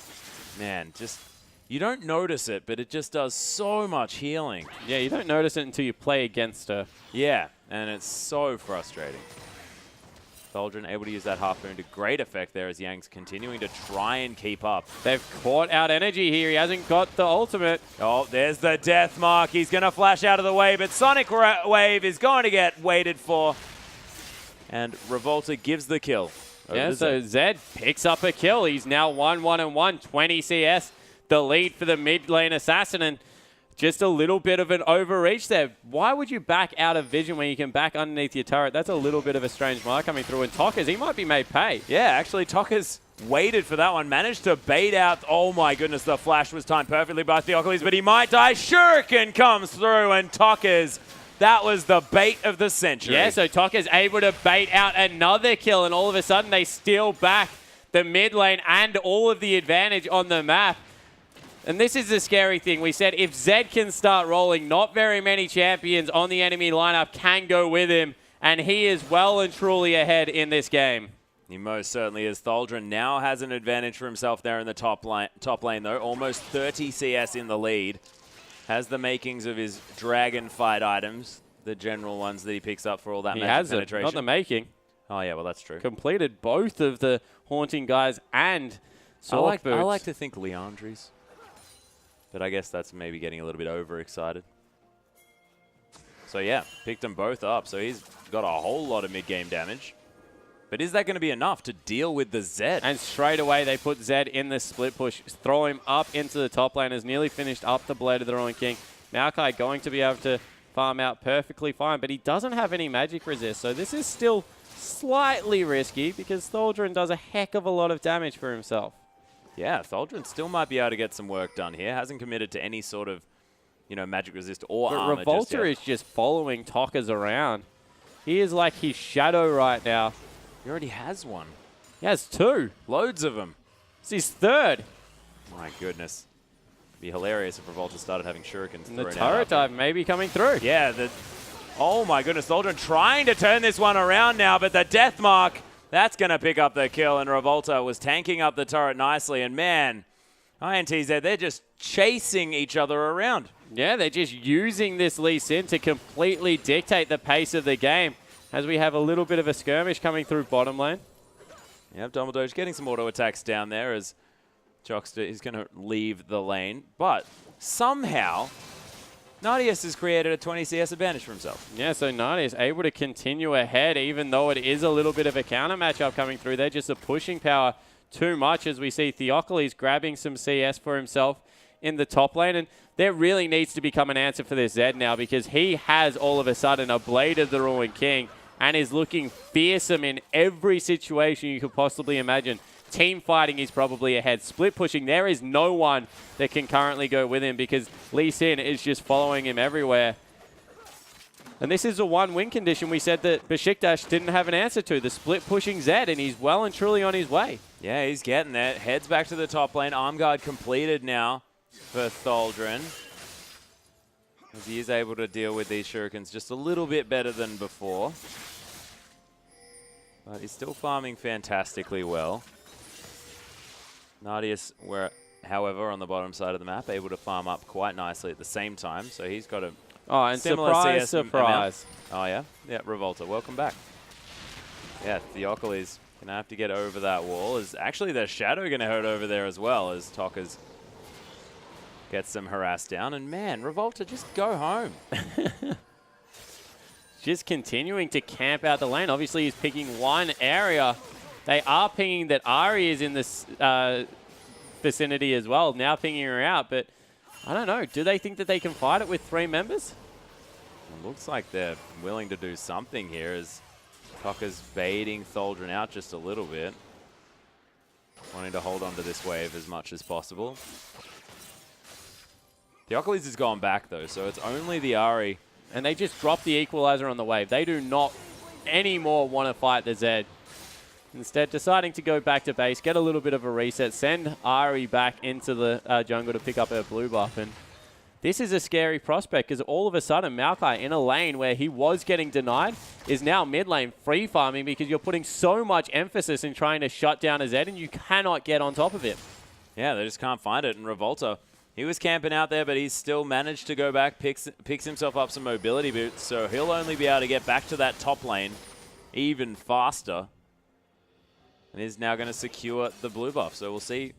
man, just, you don't notice it, but it just does so much healing. Yeah, you don't notice it until you play against her. Yeah, and it's so frustrating. Thaldron able to use that Harpoon to great effect there as Yang's continuing to try and keep up. They've caught out Energy here. He hasn't got the ultimate. Oh, there's the death mark. He's going to flash out of the way, but Sonic Wave is going to get waited for. And Revolta gives the kill. Yeah, so Zed picks up a kill. He's now 1-1-1, 20 CS. The lead for the mid lane assassin, and just a little bit of an overreach there. Why would you back out of vision when you can back underneath your turret? That's a little bit of a strange mark coming through. And Tokas, he might be made pay. Yeah, actually, Tokas waited for that one. Managed to bait out. Oh, my goodness, the flash was timed perfectly by Theocles, but he might die. Shuriken comes through, and Tokas, that was the bait of the century. Yeah, so Tokas able to bait out another kill, and all of a sudden they steal back the mid lane and all of the advantage on the map. And this is the scary thing. We said if Zed can start rolling, not very many champions on the enemy lineup can go with him. And he is well and truly ahead in this game. He most certainly is. Thaldron now has an advantage for himself there in the top lane, though. Almost 30 CS in the lead. Has the makings of his dragon fight items, the general ones that he picks up for all that magic penetration. Not the making. Oh, yeah, well, that's true. Completed both of the Haunting guys and Sword Boots. I like to think Leandri's. But I guess that's maybe getting a little bit overexcited. So yeah, picked them both up. So he's got a whole lot of mid-game damage. But is that going to be enough to deal with the Zed? And straight away they put Zed in the split push. Throw him up into the top lane. Has nearly finished up the Blade of the Roaring King. Maokai going to be able to farm out perfectly fine. But he doesn't have any magic resist. So this is still slightly risky because Thaldron does a heck of a lot of damage for himself. Yeah, Thaldron still might be able to get some work done here. Hasn't committed to any sort of, magic resist or armor. But Revolta is just following Tokas around. He is like his shadow right now. He already has one. He has two. Loads of them. It's his third. My goodness. It'd be hilarious if Revolta started having shurikens. And the turret dive may be coming through. Yeah, oh my goodness. Thaldron trying to turn this one around now, but the death mark, that's going to pick up the kill, and Revolta was tanking up the turret nicely. And man, INTZ, they're just chasing each other around. Yeah, they're just using this Lee Sin to completely dictate the pace of the game as we have a little bit of a skirmish coming through bottom lane. Yep, Dumbledore's getting some auto attacks down there as Jockster is going to leave the lane. But somehow, Nadius has created a 20 CS advantage for himself. Yeah, so Nadius able to continue ahead, even though it is a little bit of a counter matchup coming through. They're just a pushing power too much as we see Theocles grabbing some CS for himself in the top lane. And there really needs to become an answer for this Zed now, because he has all of a sudden a Blade of the Ruined King and is looking fearsome in every situation you could possibly imagine. Team fighting is probably ahead. Split pushing, there is no one that can currently go with him because Lee Sin is just following him everywhere. And this is a one-win condition we said that Besiktas didn't have an answer to. The split pushing Zed, and he's well and truly on his way. Yeah, he's getting there. Heads back to the top lane. Arm guard completed now for Tholdren, as he is able to deal with these shurikens just a little bit better than before. But he's still farming fantastically well. Nadius, however, on the bottom side of the map, able to farm up quite nicely at the same time. So he's got a and surprise, surprise. Oh, yeah? Yeah, Revolta, welcome back. Yeah, Theocles going to have to get over that wall. Actually, there's Shadow going to hurt over there as well, as Tokas gets them harassed down. And, man, Revolta, just go home. Just continuing to camp out the lane. Obviously, he's picking one area. They are pinging that Ari is in this vicinity as well, now pinging her out, but I don't know. Do they think that they can fight it with 3 members? It looks like they're willing to do something here, as Toka's baiting Tholdren out just a little bit, wanting to hold on to this wave as much as possible. Theocles has gone back, though, so it's only the Ari. And they just dropped the equalizer on the wave. They do not anymore want to fight the Zed. Instead, deciding to go back to base, get a little bit of a reset, send Ari back into the jungle to pick up her blue buff. And this is a scary prospect, because all of a sudden, Maokai in a lane where he was getting denied is now mid lane free farming, because you're putting so much emphasis in trying to shut down a Zed and you cannot get on top of it. Yeah, they just can't find it. And Revolta, he was camping out there, but he's still managed to go back, picks himself up some mobility boots, so he'll only be able to get back to that top lane even faster. And is now going to secure the blue buff. So we'll see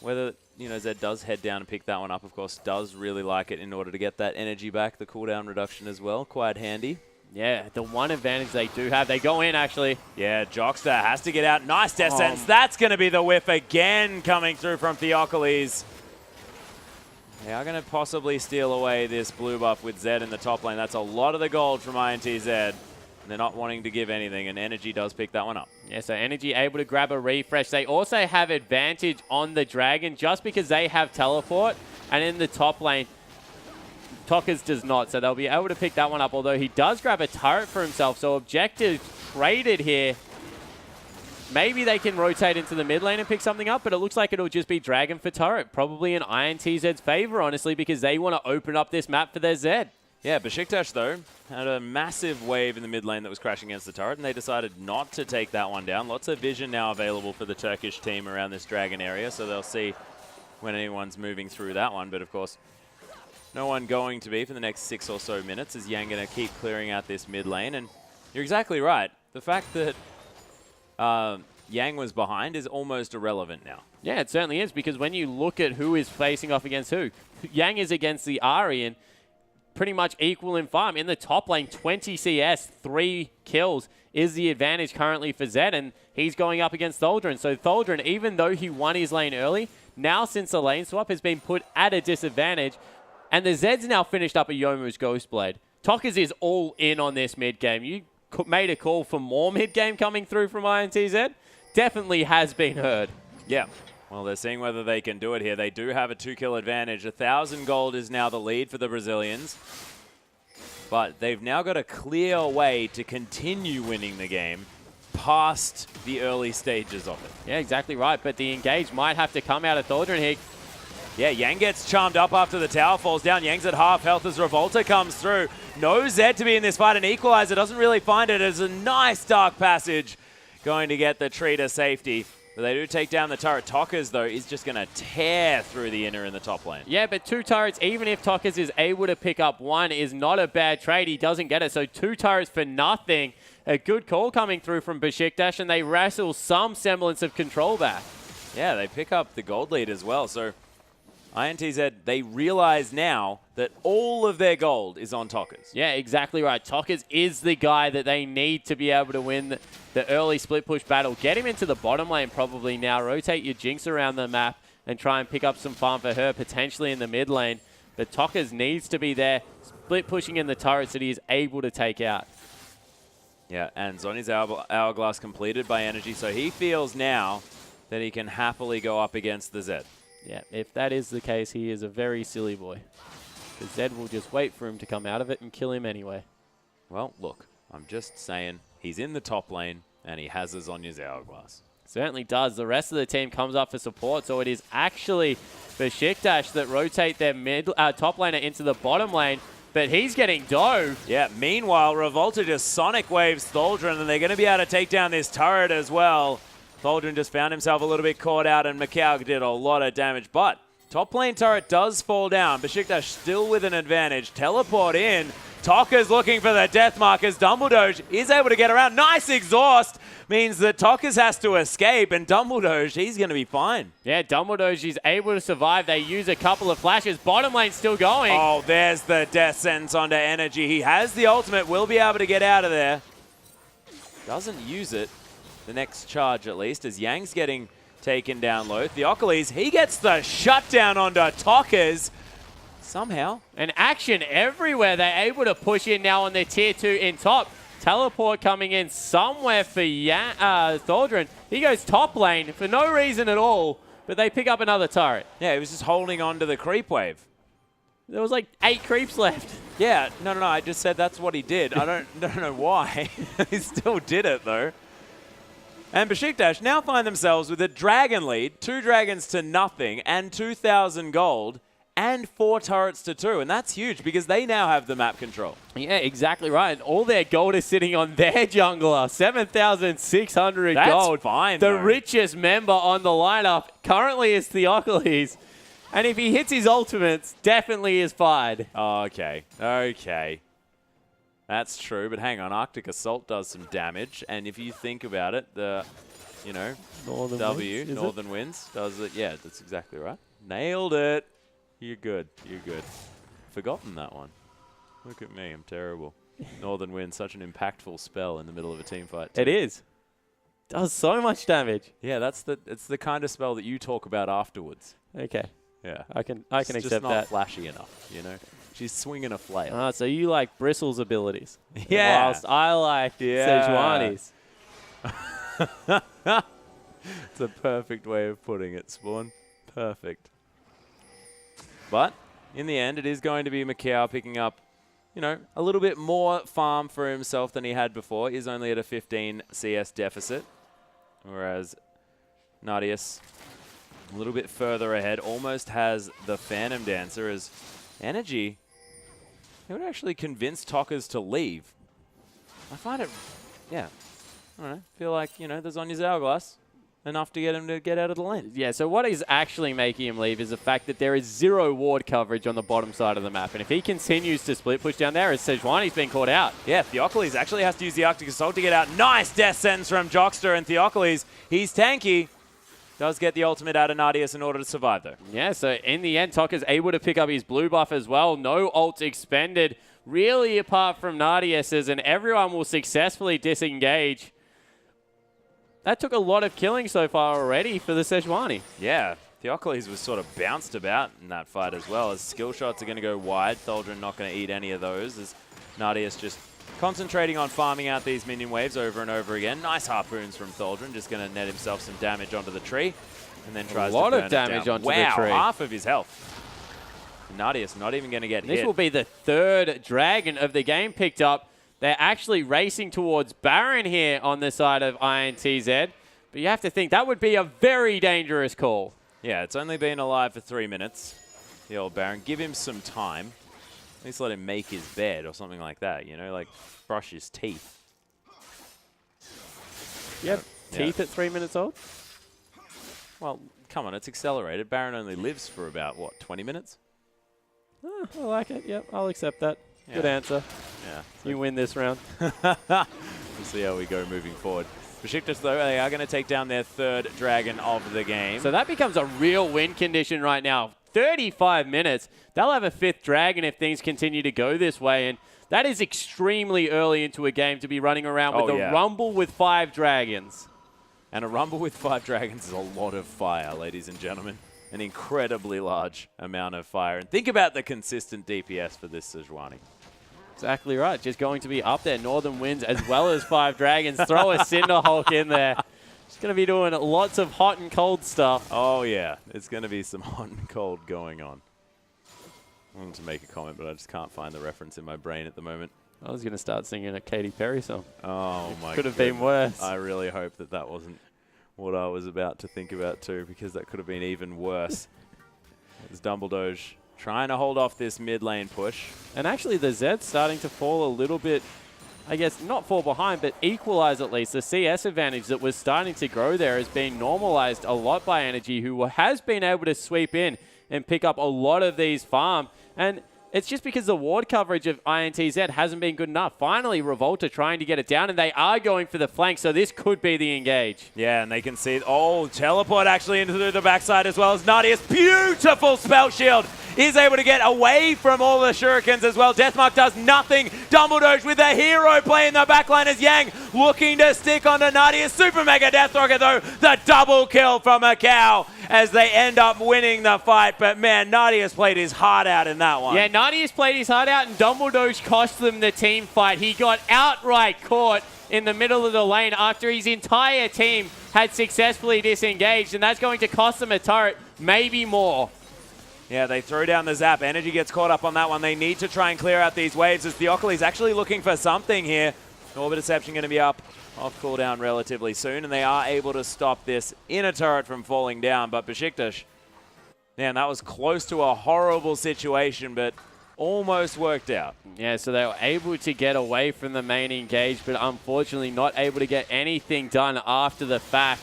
whether, Zed does head down and pick that one up. Of course, does really like it in order to get that energy back. The cooldown reduction as well, quite handy. Yeah, the one advantage they do have. They go in, actually. Yeah, Jockster has to get out. Nice descent. That's going to be the whiff again coming through from Theocles. They are going to possibly steal away this blue buff with Zed in the top lane. That's a lot of the gold from INTZ. They're not wanting to give anything, and Energy does pick that one up. Yeah, so Energy able to grab a refresh. They also have advantage on the Dragon just because they have teleport, and in the top lane, Tokas does not, so they'll be able to pick that one up, although he does grab a turret for himself, so objective traded here. Maybe they can rotate into the mid lane and pick something up, but it looks like it'll just be Dragon for turret, probably in INTZ's favor, honestly, because they want to open up this map for their Zed. Yeah, Besiktas, though, had a massive wave in the mid lane that was crashing against the turret, and they decided not to take that one down. Lots of vision now available for the Turkish team around this Dragon area, so they'll see when anyone's moving through that one. But, of course, no one going to be for the next 6 or so minutes, as Yang going to keep clearing out this mid lane. And you're exactly right. The fact that Yang was behind is almost irrelevant now. Yeah, it certainly is, because when you look at who is facing off against who, Yang is against the Ari, and pretty much equal in farm. In the top lane, 20 CS, 3 kills is the advantage currently for Zed, and he's going up against Tholdren. So Tholdren, even though he won his lane early, now since the lane swap has been put at a disadvantage, and the Zed's now finished up a Yomu's Ghostblade. Tokas is all in on this mid game. You made a call for more mid game coming through from INTZ. Definitely has been heard. Yeah. Well, they're seeing whether they can do it here. They do have a 2-kill advantage. 1,000 gold is now the lead for the Brazilians. But they've now got a clear way to continue winning the game past the early stages of it. Yeah, exactly right. But the engage might have to come out of Tholdren here. Yeah, Yang gets charmed up after the tower falls down. Yang's at half health as Revolta comes through. No Zed to be in this fight, and Equalizer doesn't really find it as a nice dark passage going to get the tree to safety. But they do take down the turret. Tokas, though, is just going to tear through the inner in the top lane. Yeah, but 2 turrets, even if Tokas is able to pick up 1, is not a bad trade. He doesn't get it, so 2 turrets for nothing. A good call coming through from Besiktas, and they wrestle some semblance of control back. Yeah, they pick up the gold lead as well, so INTZ, they realize now that all of their gold is on Tokas. Yeah, exactly right. Tokas is the guy that they need to be able to win the early split push battle. Get him into the bottom lane probably now. Rotate your Jinx around the map. and try and pick up some farm for her, potentially in the mid lane. But Tockers needs to be there, split pushing in the turrets that he is able to take out. Yeah, and Zony's hourglass completed by Energy, so he feels now that he can happily go up against the Zed. Yeah, if that is the case, he is a very silly boy. Because Zed will just wait for him to come out of it and kill him anyway. Well, look, I'm just saying, he's in the top lane, and he has a Zhonya's hourglass. Certainly does. The rest of the team comes up for support, so it is actually Besiktas that rotate their top laner into the bottom lane, but he's getting dove. Yeah, meanwhile, Revolta just Sonic Waves Tholdren, and they're going to be able to take down this turret as well. Tholdren just found himself a little bit caught out, and Macau did a lot of damage, but top lane turret does fall down. Besiktas still with an advantage. Teleport in. Tokka's looking for the death markers. Dumbledore is able to get around. Nice exhaust. Means that Tokka's has to escape, and Dumbledore, he's going to be fine. Yeah, Dumbledore is able to survive. They use a couple of flashes. Bottom lane still going. Oh, there's the death sentence onto Energy. He has the ultimate. Will be able to get out of there. Doesn't use it. The next charge, at least, as Yang's getting taken down low. Theocles, he gets the shutdown onto Tokka's. Somehow. And action everywhere. They're able to push in now on their tier 2 in top. Teleport coming in somewhere for Tholdren. He goes top lane for no reason at all, but they pick up another turret. Yeah, he was just holding on to the creep wave. There was like 8 creeps left. Yeah, no, I just said that's what he did. I don't know why. He still did it, though. And Besiktas now find themselves with a dragon lead, 2 dragons to nothing, and 2,000 gold, and 4 turrets to 2. And that's huge because they now have the map control. Yeah, exactly right. And all their gold is sitting on their jungler. 7,600 That's gold. fine, The though. richest member on the lineup currently is Theocles. And if he hits his ultimates, definitely is fired. Okay. That's true, but hang on. Arctic Assault does some damage, and if you think about it, Northern Winds does it. Yeah, that's exactly right. Nailed it. You're good. Forgotten that one. Look at me. I'm terrible. Northern Wind, such an impactful spell in the middle of a team fight. It is. Does so much damage. Yeah, it's the kind of spell that you talk about afterwards. Okay. Yeah. I can It's accept just not that. flashy enough, She's swinging a flail. Ah, so you like Bristle's abilities. Yeah. Whilst I like Sejuani's. It's a perfect way of putting it, Spawn. Perfect. But in the end, it is going to be Macau picking up, a little bit more farm for himself than he had before. He's only at a 15 CS deficit, whereas Nadius, a little bit further ahead, almost has the Phantom Dancer as Energy. They would actually convince Tokkas to leave. I find it, I don't know, feel like, there's on his hourglass. Enough to get him to get out of the lane. Yeah, so what is actually making him leave is the fact that there is 0 ward coverage on the bottom side of the map. And if he continues to split push down there, as Sejuani's been caught out. Yeah, Theocles actually has to use the Arctic Assault to get out. Nice death sentence from Jockster, and Theocles, he's tanky. Does get the ultimate out of Nadius in order to survive, though. Yeah, so in the end, Tokka's able to pick up his blue buff as well. No ult expended, really apart from Nadius's, and everyone will successfully disengage. That took a lot of killing so far already for the Sejuani. Yeah, Theocles was sort of bounced about in that fight as well, as skill shots are going to go wide. Tholdren not going to eat any of those, as Nadius just concentrating on farming out these minion waves over and over again. Nice harpoons from Tholdren, just going to net himself some damage onto the tree, and then tries to burn it down. A lot of damage onto the tree. Wow, half of his health. Nadius not even going to get hit. This will be the 3rd dragon of the game picked up. They're actually racing towards Baron here on the side of INTZ. But you have to think that would be a very dangerous call. Yeah, it's only been alive for 3 minutes. The old Baron. Give him some time. At least let him make his bed or something like that, like brush his teeth. Yep. Teeth at 3 minutes old? Well, come on, it's accelerated. Baron only lives for about, 20 minutes? Oh, I like it. Yep, I'll accept that. Good answer. Yeah. You win this round. We'll see how we go moving forward. Besiktas, though, they are going to take down their 3rd dragon of the game. So that becomes a real win condition right now. 35 minutes. They'll have a 5th dragon if things continue to go this way. And that is extremely early into a game to be running around with a rumble with 5 dragons. And a rumble with 5 dragons is a lot of fire, ladies and gentlemen. an incredibly large amount of fire. And think about the consistent DPS for this Sejuani. Exactly right. Just going to be up there. Northern Winds as well as 5 Dragons. Throw a Cinderhulk in there. Just going to be doing lots of hot and cold stuff. Oh, yeah. It's going to be some hot and cold going on. I wanted to make a comment, but I just can't find the reference in my brain at the moment. I was going to start singing a Katy Perry song. Oh, my God. Could have been worse. I really hope that that wasn't what I was about to think about, too, because that could have been even worse. It's Dumbledoge trying to hold off this mid lane push. And actually, the Zed's starting to fall a little bit, I guess, not fall behind, but equalize at least. The CS advantage that was starting to grow there has been normalized a lot by Energy, who has been able to sweep in and pick up a lot of these farm. And it's just because the ward coverage of INTZ hasn't been good enough. Finally, Revolta trying to get it down, and they are going for the flank, so this could be the engage. Yeah, and they can see, oh, teleport actually into the backside as well as Nadius. Beautiful spell shield is able to get away from all the shurikens as well. Deathmark does nothing. Dumbledoge with a hero play in the backline as Yang looking to stick onto Nadius. Super Mega Death Rocket though, the double kill from Macau as they end up winning the fight. But man, Nadius played his heart out in that one. Yeah, Nadius played his heart out and Dumbledoge cost them the team fight. He got outright caught in the middle of the lane after his entire team had successfully disengaged, and that's going to cost them a turret, maybe more. Yeah, they throw down the zap. Energy gets caught up on that one. They need to try and clear out these waves as Theocles actually looking for something here. Orbit Deception going to be up off cooldown relatively soon, and they are able to stop this inner turret from falling down. But Besiktas, man, that was close to a horrible situation, but almost worked out. Yeah, so they were able to get away from the main engage, but unfortunately not able to get anything done after the fact.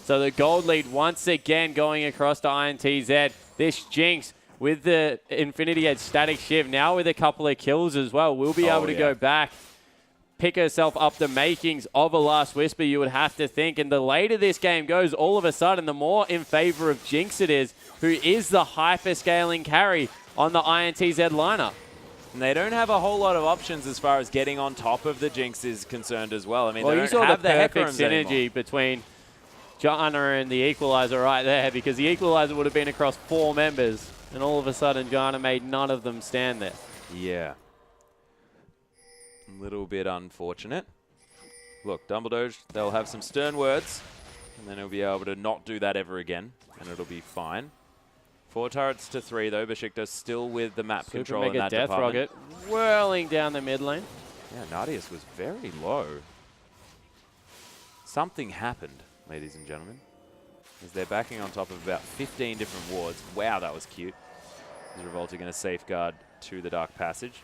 So the gold lead once again going across to INTZ. This Jinx with the Infinity Edge Static Shiv, now with a couple of kills as well, will be able to go back, pick herself up the makings of a Last Whisper, you would have to think. And the later this game goes, all of a sudden, the more in favor of Jinx it is, who is the hyper-scaling carry on the INTZ lineup. And they don't have a whole lot of options as far as getting on top of the Jinx is concerned as well. I mean, well, they you don't saw have the perfect Hecarim's synergy anymore. between Jana and the Equalizer right there, because the Equalizer would have been across 4 members, and all of a sudden Jana made none of them stand there. Yeah. A little bit unfortunate. Look, Dumbledoge, they'll have some stern words, and then he'll be able to not do that ever again, and it'll be fine. 4 turrets to 3, though. Besiktas still with the map control in that Death department. Rocket whirling down the mid lane. Yeah, Nadius was very low. Something happened, ladies and gentlemen, as they're backing on top of about 15 different wards. Wow, that was cute. Is Revolta going to safeguard to the Dark Passage?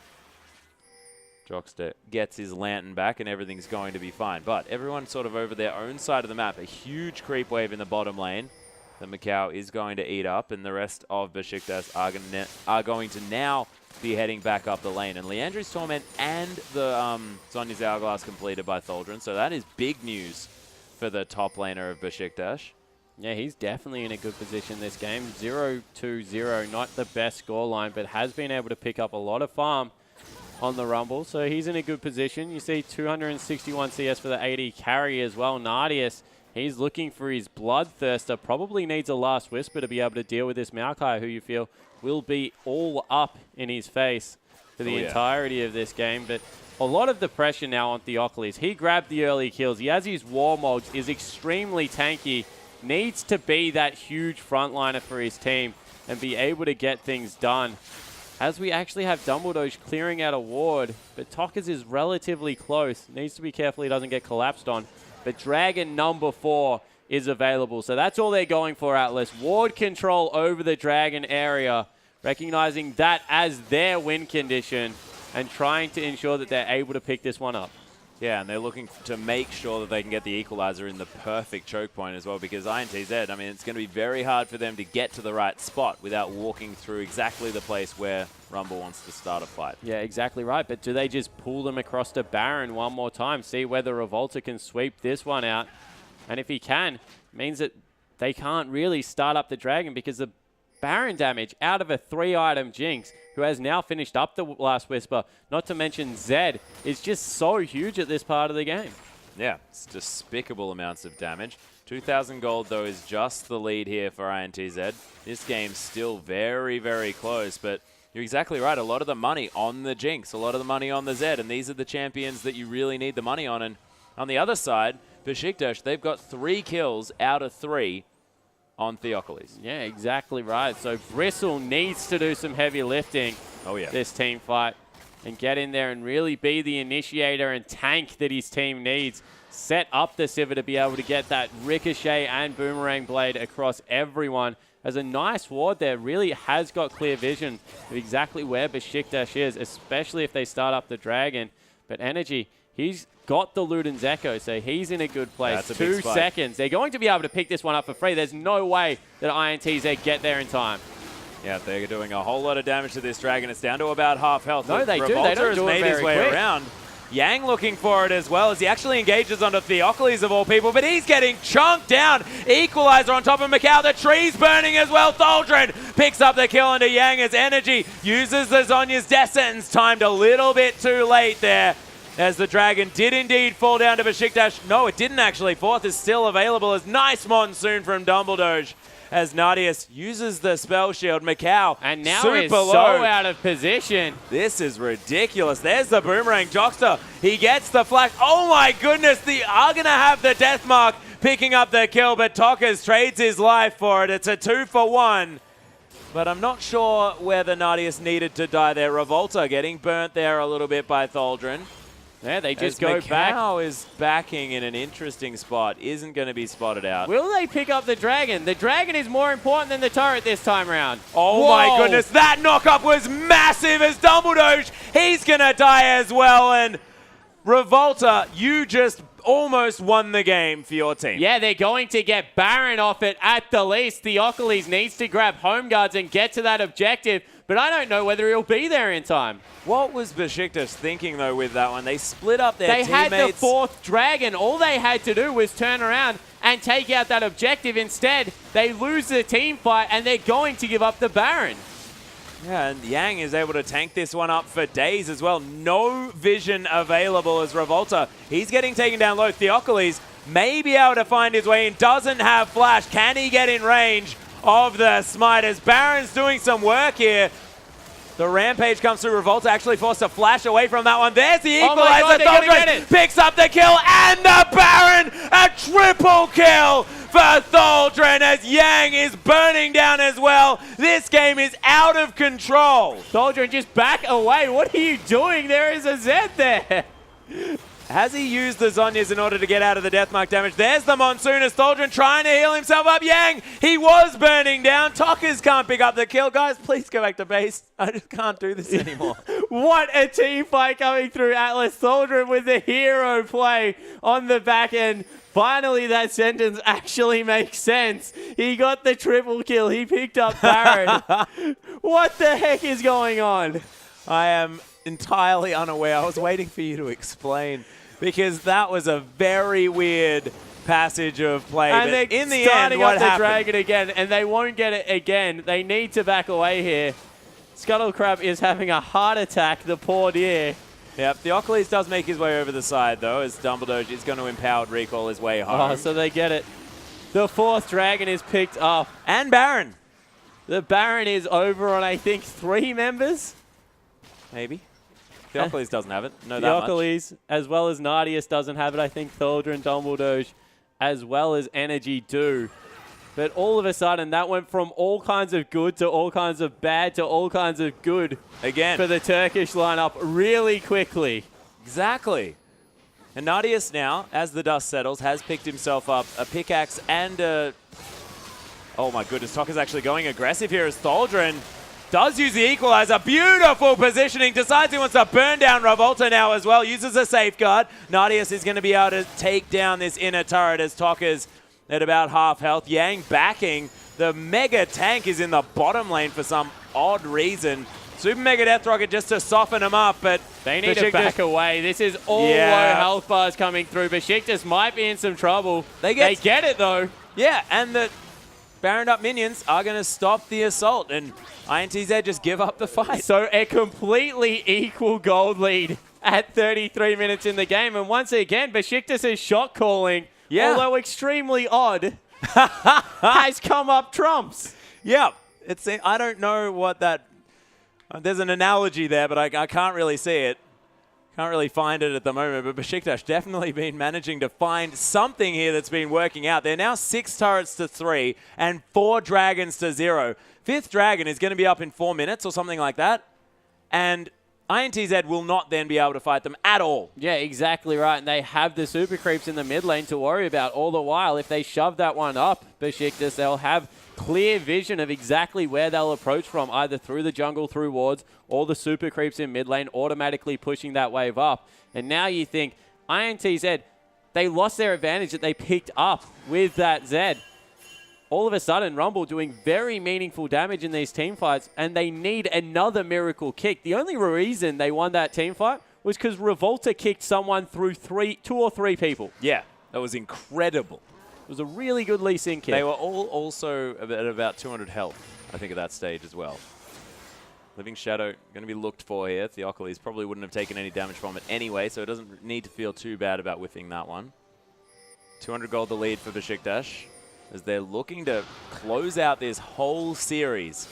Jockster gets his lantern back and everything's going to be fine. But everyone sort of over their own side of the map. A huge creep wave in the bottom lane that Macau is going to eat up, and the rest of Besiktas are going to now be heading back up the lane. And Leandri's Torment and the Zhonya's Hourglass completed by Tholdren, so that is big news for the top laner of Besiktas. Yeah, he's definitely in a good position this game. 0-2-0, not the best scoreline, but has been able to pick up a lot of farm on the Rumble, so he's in a good position. You see 261 CS for the AD carry as well. Nadius, he's looking for his Bloodthirster, probably needs a Last Whisper to be able to deal with this Maokai, who you feel will be all up in his face for the entirety of this game. But a lot of the pressure now on Theocles. He grabbed the early kills. He has his Warmogs, is extremely tanky, needs to be that huge frontliner for his team and be able to get things done. As we actually have Dumbledoge clearing out a ward, but Tockers is relatively close. Needs to be careful he doesn't get collapsed on. But Dragon number 4 is available. So that's all they're going for, Atlas. Ward control over the Dragon area, recognizing that as their win condition and trying to ensure that they're able to pick this one up. Yeah, and they're looking to make sure that they can get the Equalizer in the perfect choke point as well, because INTZ, I mean, it's going to be very hard for them to get to the right spot without walking through exactly the place where Rumble wants to start a fight. Yeah, exactly right. But do they just pull them across to Baron one more time, see whether Revolta can sweep this one out? And if he can, it means that they can't really start up the Dragon, because the Baron damage out of a 3-item Jinx, who has now finished up the Last Whisper, not to mention Zed, is just so huge at this part of the game. Yeah, it's despicable amounts of damage. 2,000 gold, though, is just the lead here for INTZ. This game's still very, very close, but you're exactly right. A lot of the money on the Jinx, a lot of the money on the Zed, and these are the champions that you really need the money on. And on the other side, Besiktas, they've got 3 kills out of 3 on Theocles. Yeah, exactly right. So Bristle needs to do some heavy lifting this team fight and get in there and really be the initiator and tank that his team needs. Set up the Sivir to be able to get that ricochet and boomerang blade across everyone. As a nice ward there, really has got clear vision of exactly where Besiktas is, especially if they start up the dragon. But Energy, he's got the Luden's Echo, so he's in a good place. That's a 2 seconds. They're going to be able to pick this one up for free. There's no way that INTZ get there in time. Yeah, they're doing a whole lot of damage to this dragon. It's down to about half health. No, they do. They Revolta don't has do it made his very way quick. around. Yang looking for it as well as he actually engages onto Theocles of all people, but he's getting chunked down. Equalizer on top of Macau. The tree's burning as well. Tholdren picks up the kill onto Yang as Energy uses the Zhonya's death sentence, timed a little bit too late there, as the dragon did indeed fall down to Besiktas. No, it didn't actually. Fourth is still available as nice Monsoon from Dumbledore as Nadius uses the spell shield. Macau and now super is low. so out of position. This is ridiculous. There's the boomerang. Jockster, he gets the flash. Oh my goodness, they are going to have the death mark picking up the kill, but Tokas trades his life for it. It's a 2-for-1. But I'm not sure whether Nadius needed to die there. Revolta getting burnt there a little bit by Tholdren. Yeah, they just as go back. Macau is backing in an interesting spot. Isn't going to be spotted out. Will they pick up the dragon? The dragon is more important than the turret this time around. Oh Whoa. my goodness, that knockup was massive as Dumbledore, he's going to die as well. And Revolta, you just almost won the game for your team. Yeah, they're going to get Baron off it at the least. Theocles needs to grab home guards and get to that objective, but I don't know whether he'll be there in time. What was Besiktas thinking, though, with that one? They split up their teammates. They had the 4th dragon. All they had to do was turn around and take out that objective. Instead, they lose the team fight, and they're going to give up the Baron. Yeah, and Yang is able to tank this one up for days as well. No vision available as Revolta. He's getting taken down low. Theocles may be able to find his way in. Doesn't have flash. Can he get in range of the smite as Baron's doing some work here? The rampage comes through. Revolta actually forced to flash away from that one. There's the equalizer. Tholdren picks up the kill and the Baron. A triple kill for Tholdren as Yang is burning down as well. This game is out of control. Tholdren, just back away. What are you doing? There is a Zed there. Has he used the Zhonyas in order to get out of the deathmark damage? There's the Monsoon as Tholdren trying to heal himself up. Yang, he was burning down. Tokas can't pick up the kill. Guys, please go back to base. I just can't do this anymore. What a team fight coming through Atlas. Tholdren with the hero play on the back end. Finally, that sentence actually makes sense. He got the triple kill. He picked up Baron. What the heck is going on? I am entirely unaware. I was waiting for you to explain because that was a very weird passage of play. And but they're in the starting end, what up the happened? dragon again, and they won't get it again. They need to back away here. Scuttlecrab is having a heart attack, the poor dear. Yep, Theocles does make his way over the side, though, as Dumbledore is going to empowered recall his way home. Oh, so they get it. The 4th dragon is picked up. And Baron. The Baron is over on, I think, 3 members? Maybe. Theocles doesn't have it. No, that much. Theocles, as well as Nadius, doesn't have it. I think Tholdren, Dumbledore, as well as Energy do. But all of a sudden, that went from all kinds of good to all kinds of bad to all kinds of good. Again. For the Turkish lineup really quickly. Exactly. And Nadius now, as the dust settles, has picked himself up a pickaxe and a... Oh my goodness, Toka's actually going aggressive here as Tholdren does use the equalizer. Beautiful positioning. Decides he wants to burn down Revolta now as well. Uses a safeguard. Nadius is going to be able to take down this inner turret as Toka's at about half health. Yang backing. The mega tank is in the bottom lane for some odd reason. Super Mega Death Rocket just to soften him up, but they need to back away. This is all low health bars coming through. Besiktas might be in some trouble. They get it though. Yeah, and the Baroned up minions are going to stop the assault, and INTZ just give up the fight. So a completely equal gold lead at 33 minutes in the game. And once again, Besiktas' shot calling Yeah. although extremely odd, has come up trumps. Yeah. I don't know what that... there's an analogy there, but I can't really see it. Can't really find it at the moment, but Besiktas definitely been managing to find something here that's been working out. They're now 6 turrets to 3 and 4 dragons to 0. 5th dragon is going to be up in 4 minutes or something like that, and INTZ will not then be able to fight them at all. Yeah, exactly right, and they have the super creeps in the mid lane to worry about all the while. If they shove that one up, Besiktas, they'll have clear vision of exactly where they'll approach from, either through the jungle, through wards, or the super creeps in mid lane, automatically pushing that wave up. And now you think, INTZ, they lost their advantage that they picked up with that Zed. All of a sudden, Rumble doing very meaningful damage in these team fights, and they need another miracle kick. The only reason they won that team fight was because Revolta kicked someone through 2 or 3 people. Yeah, that was incredible. It was a really good Lee Sin kick. They were all also at about 200 health, I think, at that stage as well. Living Shadow going to be looked for here. Theocles probably wouldn't have taken any damage from it anyway, so it doesn't need to feel too bad about whiffing that one. 200 gold the lead for Besiktas, as they're looking to close out this whole series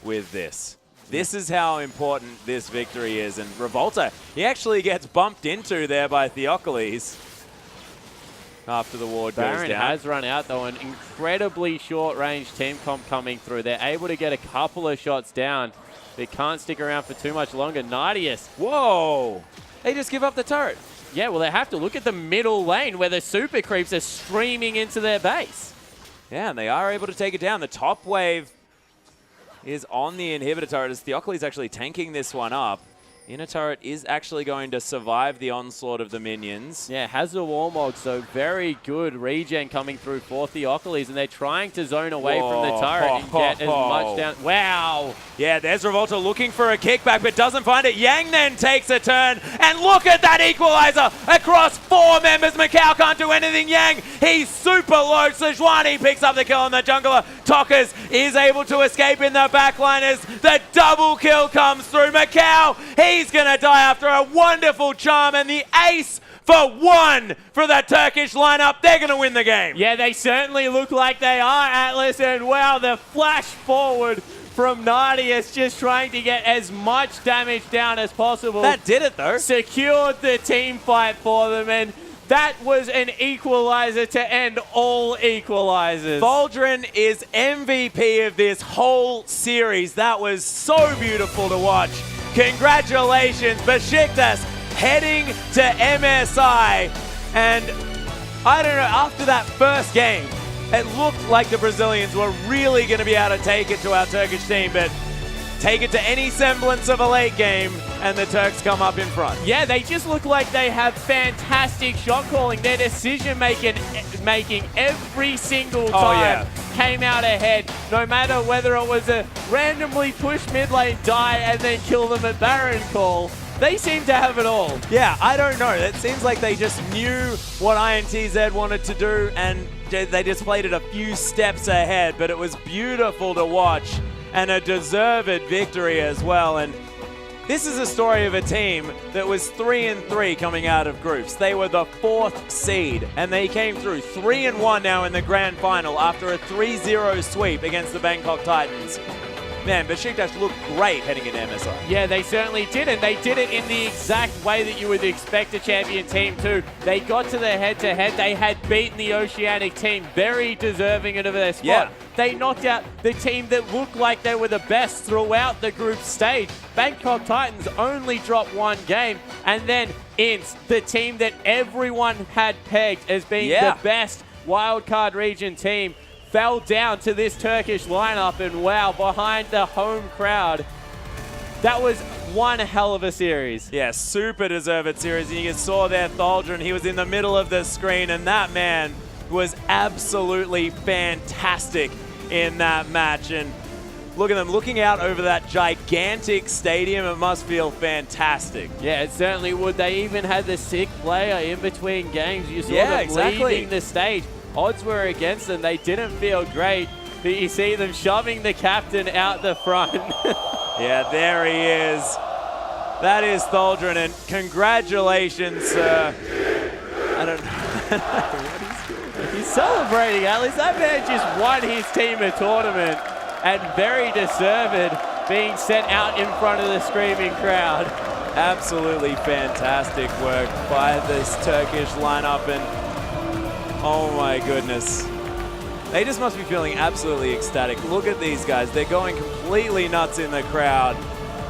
with this. This is how important this victory is. And Revolta, he actually gets bumped into there by Theocles after the ward goes Baron down. has run out, though. An incredibly short-range team comp coming through. They're able to get a couple of shots down. They can't stick around for too much longer. Nardius. Whoa! They just give up the turret. Yeah, well, they have to look at the middle lane where the super creeps are streaming into their base. Yeah, and they are able to take it down. The top wave is on the inhibitor turret as Theocles actually tanking this one up. Inner turret is actually going to survive the onslaught of the minions. Yeah, has the Warmog, so very good regen coming through for Theocles, and they're trying to zone away from the turret and get as much down. Wow! Yeah, there's Revolta looking for a kickback, but doesn't find it. Yang then takes a turn, and look at that equalizer across 4 members. Macau can't do anything. Yang, he's super low. Sejuani picks up the kill on the jungler. Tokas is able to escape in the backline as the double kill comes through. Macau, he's going to die after a wonderful charm, and the ace for 1 for the Turkish lineup. They're going to win the game. Yeah, they certainly look like they are, Atlas, and wow, the flash forward from Nardius, just trying to get as much damage down as possible. That did it, though. Secured the team fight for them, and that was an equalizer to end all equalizers. Boldrin is MVP of this whole series. That was so beautiful to watch. Congratulations, Besiktas heading to MSI. And I don't know, after that first game, it looked like the Brazilians were really going to be able to take it to our Turkish team, but take it to any semblance of a late game, and the Turks come up in front. Yeah, they just look like they have fantastic shot calling. Their decision making every single time came out ahead, no matter whether it was a randomly push mid lane, die, and then kill them at Baron call. They seem to have it all. Yeah, I don't know. It seems like they just knew what INTZ wanted to do, and they just played it a few steps ahead, but it was beautiful to watch, and a deserved victory as well. And this is a story of a team that was 3-3 coming out of groups. They were the 4th seed, and they came through 3-1 now in the grand final after a 3-0 sweep against the Bangkok Titans. Man, Besiktas looked great heading into MSI. Yeah, they certainly did, and they did it in the exact way that you would expect a champion team to. They got to the head-to-head. They had beaten the Oceanic team, very deserving of their spot. Yeah. They knocked out the team that looked like they were the best throughout the group stage. Bangkok Titans only dropped 1 game, and then INTZ, the team that everyone had pegged as being the best wildcard region team, fell down to this Turkish lineup, and wow, behind the home crowd, that was one hell of a series. Yeah, super deserved series. And you saw there Thaldron, he was in the middle of the screen, and that man was absolutely fantastic in that match. And look at them looking out over that gigantic stadium. It must feel fantastic. Yeah, it certainly would. They even had the sick player in between games. You saw them leaving the stage. Odds were against them. They didn't feel great, but you see them shoving the captain out the front. Yeah, there he is. That is Thaldron, and congratulations. I don't know what he's doing. celebrating, Alice. That man just won his team a tournament and very deserved being sent out in front of the screaming crowd. Absolutely fantastic work by this Turkish lineup, and oh my goodness. They just must be feeling absolutely ecstatic. Look at these guys. They're going completely nuts in the crowd.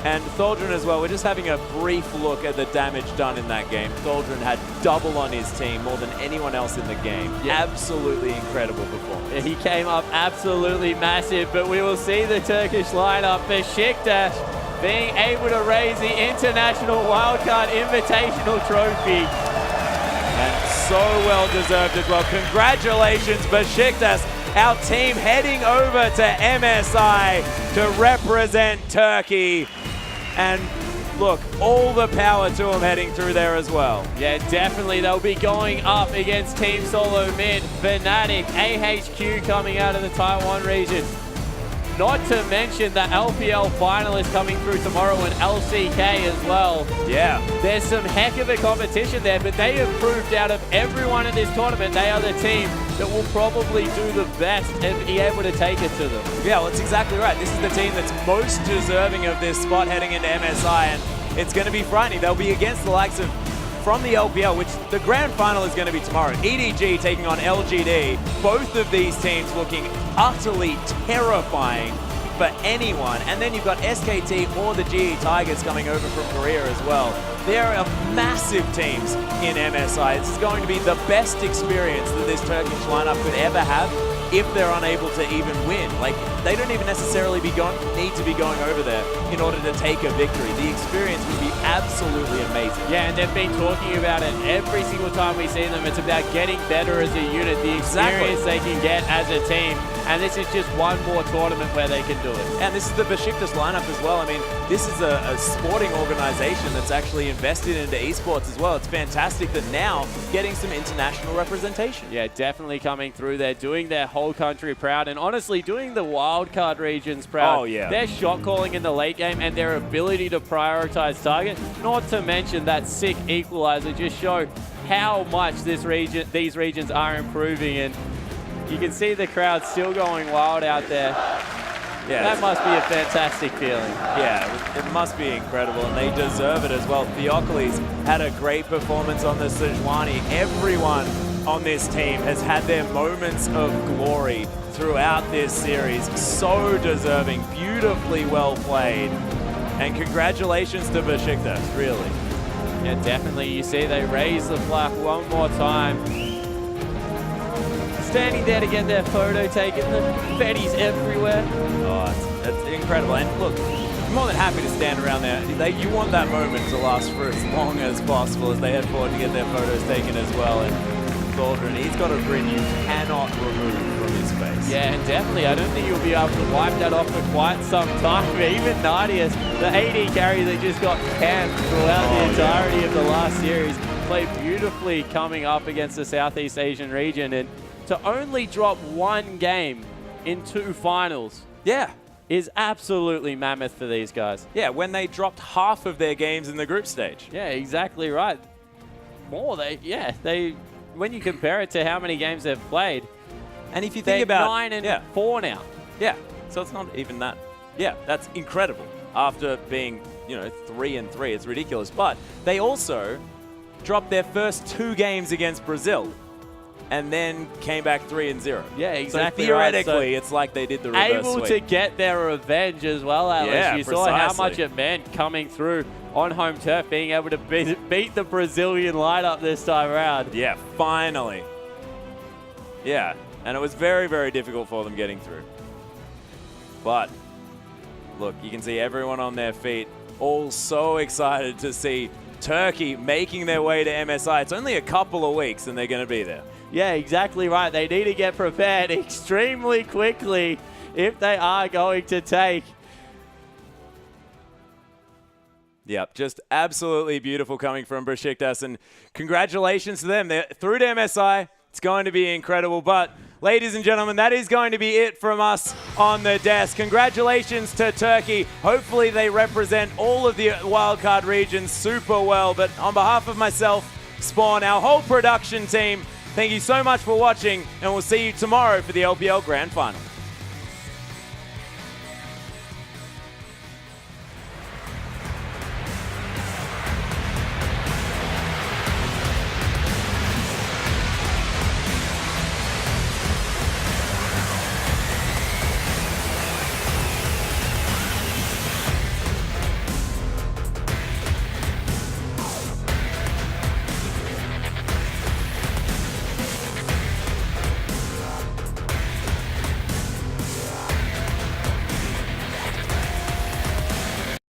And Tholdren as well. We're just having a brief look at the damage done in that game. Tholdren had double on his team, more than anyone else in the game. Yeah. Absolutely incredible performance. He came up absolutely massive, but we will see the Turkish lineup. Besiktas being able to raise the International Wildcard Invitational Trophy. And so well deserved as well. Congratulations, Besiktas, our team heading over to MSI to represent Turkey. And look, all the power to them heading through there as well. Yeah, definitely. They'll be going up against Team Solo Mid, Fnatic, AHQ coming out of the Taiwan region. Not to mention the LPL finalists coming through tomorrow and LCK as well. Yeah. There's some heck of a competition there, but they have proved out of everyone in this tournament, they are the team that will probably do the best and be able to take it to them. Yeah, well, that's exactly right. This is the team that's most deserving of this spot heading into MSI, and it's going to be frightening. They'll be against the likes of, from the LPL, which the grand final is going to be tomorrow. EDG taking on LGD. Both of these teams looking utterly terrifying for anyone. And then you've got SKT or the GE Tigers coming over from Korea as well. There are massive teams in MSI. This is going to be the best experience that this Turkish lineup could ever have if they're unable to even win. Like, they don't even necessarily need to be going over there in order to take a victory. The experience would be absolutely amazing. Yeah, and they've been talking about it every single time we see them. It's about getting better as a unit, the experience they can get as a team. And this is just one more tournament where they can do it. And this is the Besiktas lineup as well. I mean, this is a sporting organization that's actually invested into esports as well. It's fantastic that now getting some international representation. Yeah, definitely coming through there, doing their whole country proud, and honestly doing the wildcard regions proud. Oh, yeah. Their shot calling in the late game and their ability to prioritize target, not to mention that sick equalizer, just show how much these regions are improving. And you can see the crowd still going wild out there. Yeah, that must be a fantastic feeling. Yeah, it must be incredible, and they deserve it as well. Theocles had a great performance on the Sejuani. Everyone on this team has had their moments of glory throughout this series. So deserving, beautifully well played. And congratulations to Besiktas, really. Yeah, definitely. You see they raise the flag one more time. Standing there to get their photo taken, the confetti's everywhere. Oh, it's incredible. And look, I'm more than happy to stand around there. You want that moment to last for as long as possible as they head forward to get their photos taken as well. And Tholdren, he's got a grin you cannot remove from his face. Yeah, and definitely, I don't think you'll be able to wipe that off for quite some time. Even Nadius, the AD carry that just got camped throughout the entirety of the last series, played beautifully coming up against the Southeast Asian region. And to only drop one game in 2 finals, is absolutely mammoth for these guys. Yeah, when they dropped half of their games in the group stage. Yeah, exactly right. More, when you compare it to how many games they've played, and if you think about 9-4 now. Yeah, so it's not even that. Yeah, that's incredible. After being, 3-3, it's ridiculous. But they also dropped their first 2 games against Brazil, and then came back 3-0. Yeah, exactly. So theoretically, it's like they did the reverse able sweep. to get their revenge as well, Alex. Yeah, you saw how much it meant coming through on home turf, being able to beat the Brazilian lineup this time around. Yeah, finally. Yeah, and it was very, very difficult for them getting through. But look, you can see everyone on their feet, all so excited to see Turkey making their way to MSI. It's only a couple of weeks and they're going to be there. Yeah, exactly right. They need to get prepared extremely quickly if they are going to take. Yep, just absolutely beautiful coming from Besiktas, and congratulations to them. They're through to MSI. It's going to be incredible. But, ladies and gentlemen, that is going to be it from us on the desk. Congratulations to Turkey. Hopefully they represent all of the wildcard regions super well. But on behalf of myself, Spawn, our whole production team, Thank you so much for watching, and we'll see you tomorrow for the LPL Grand Final.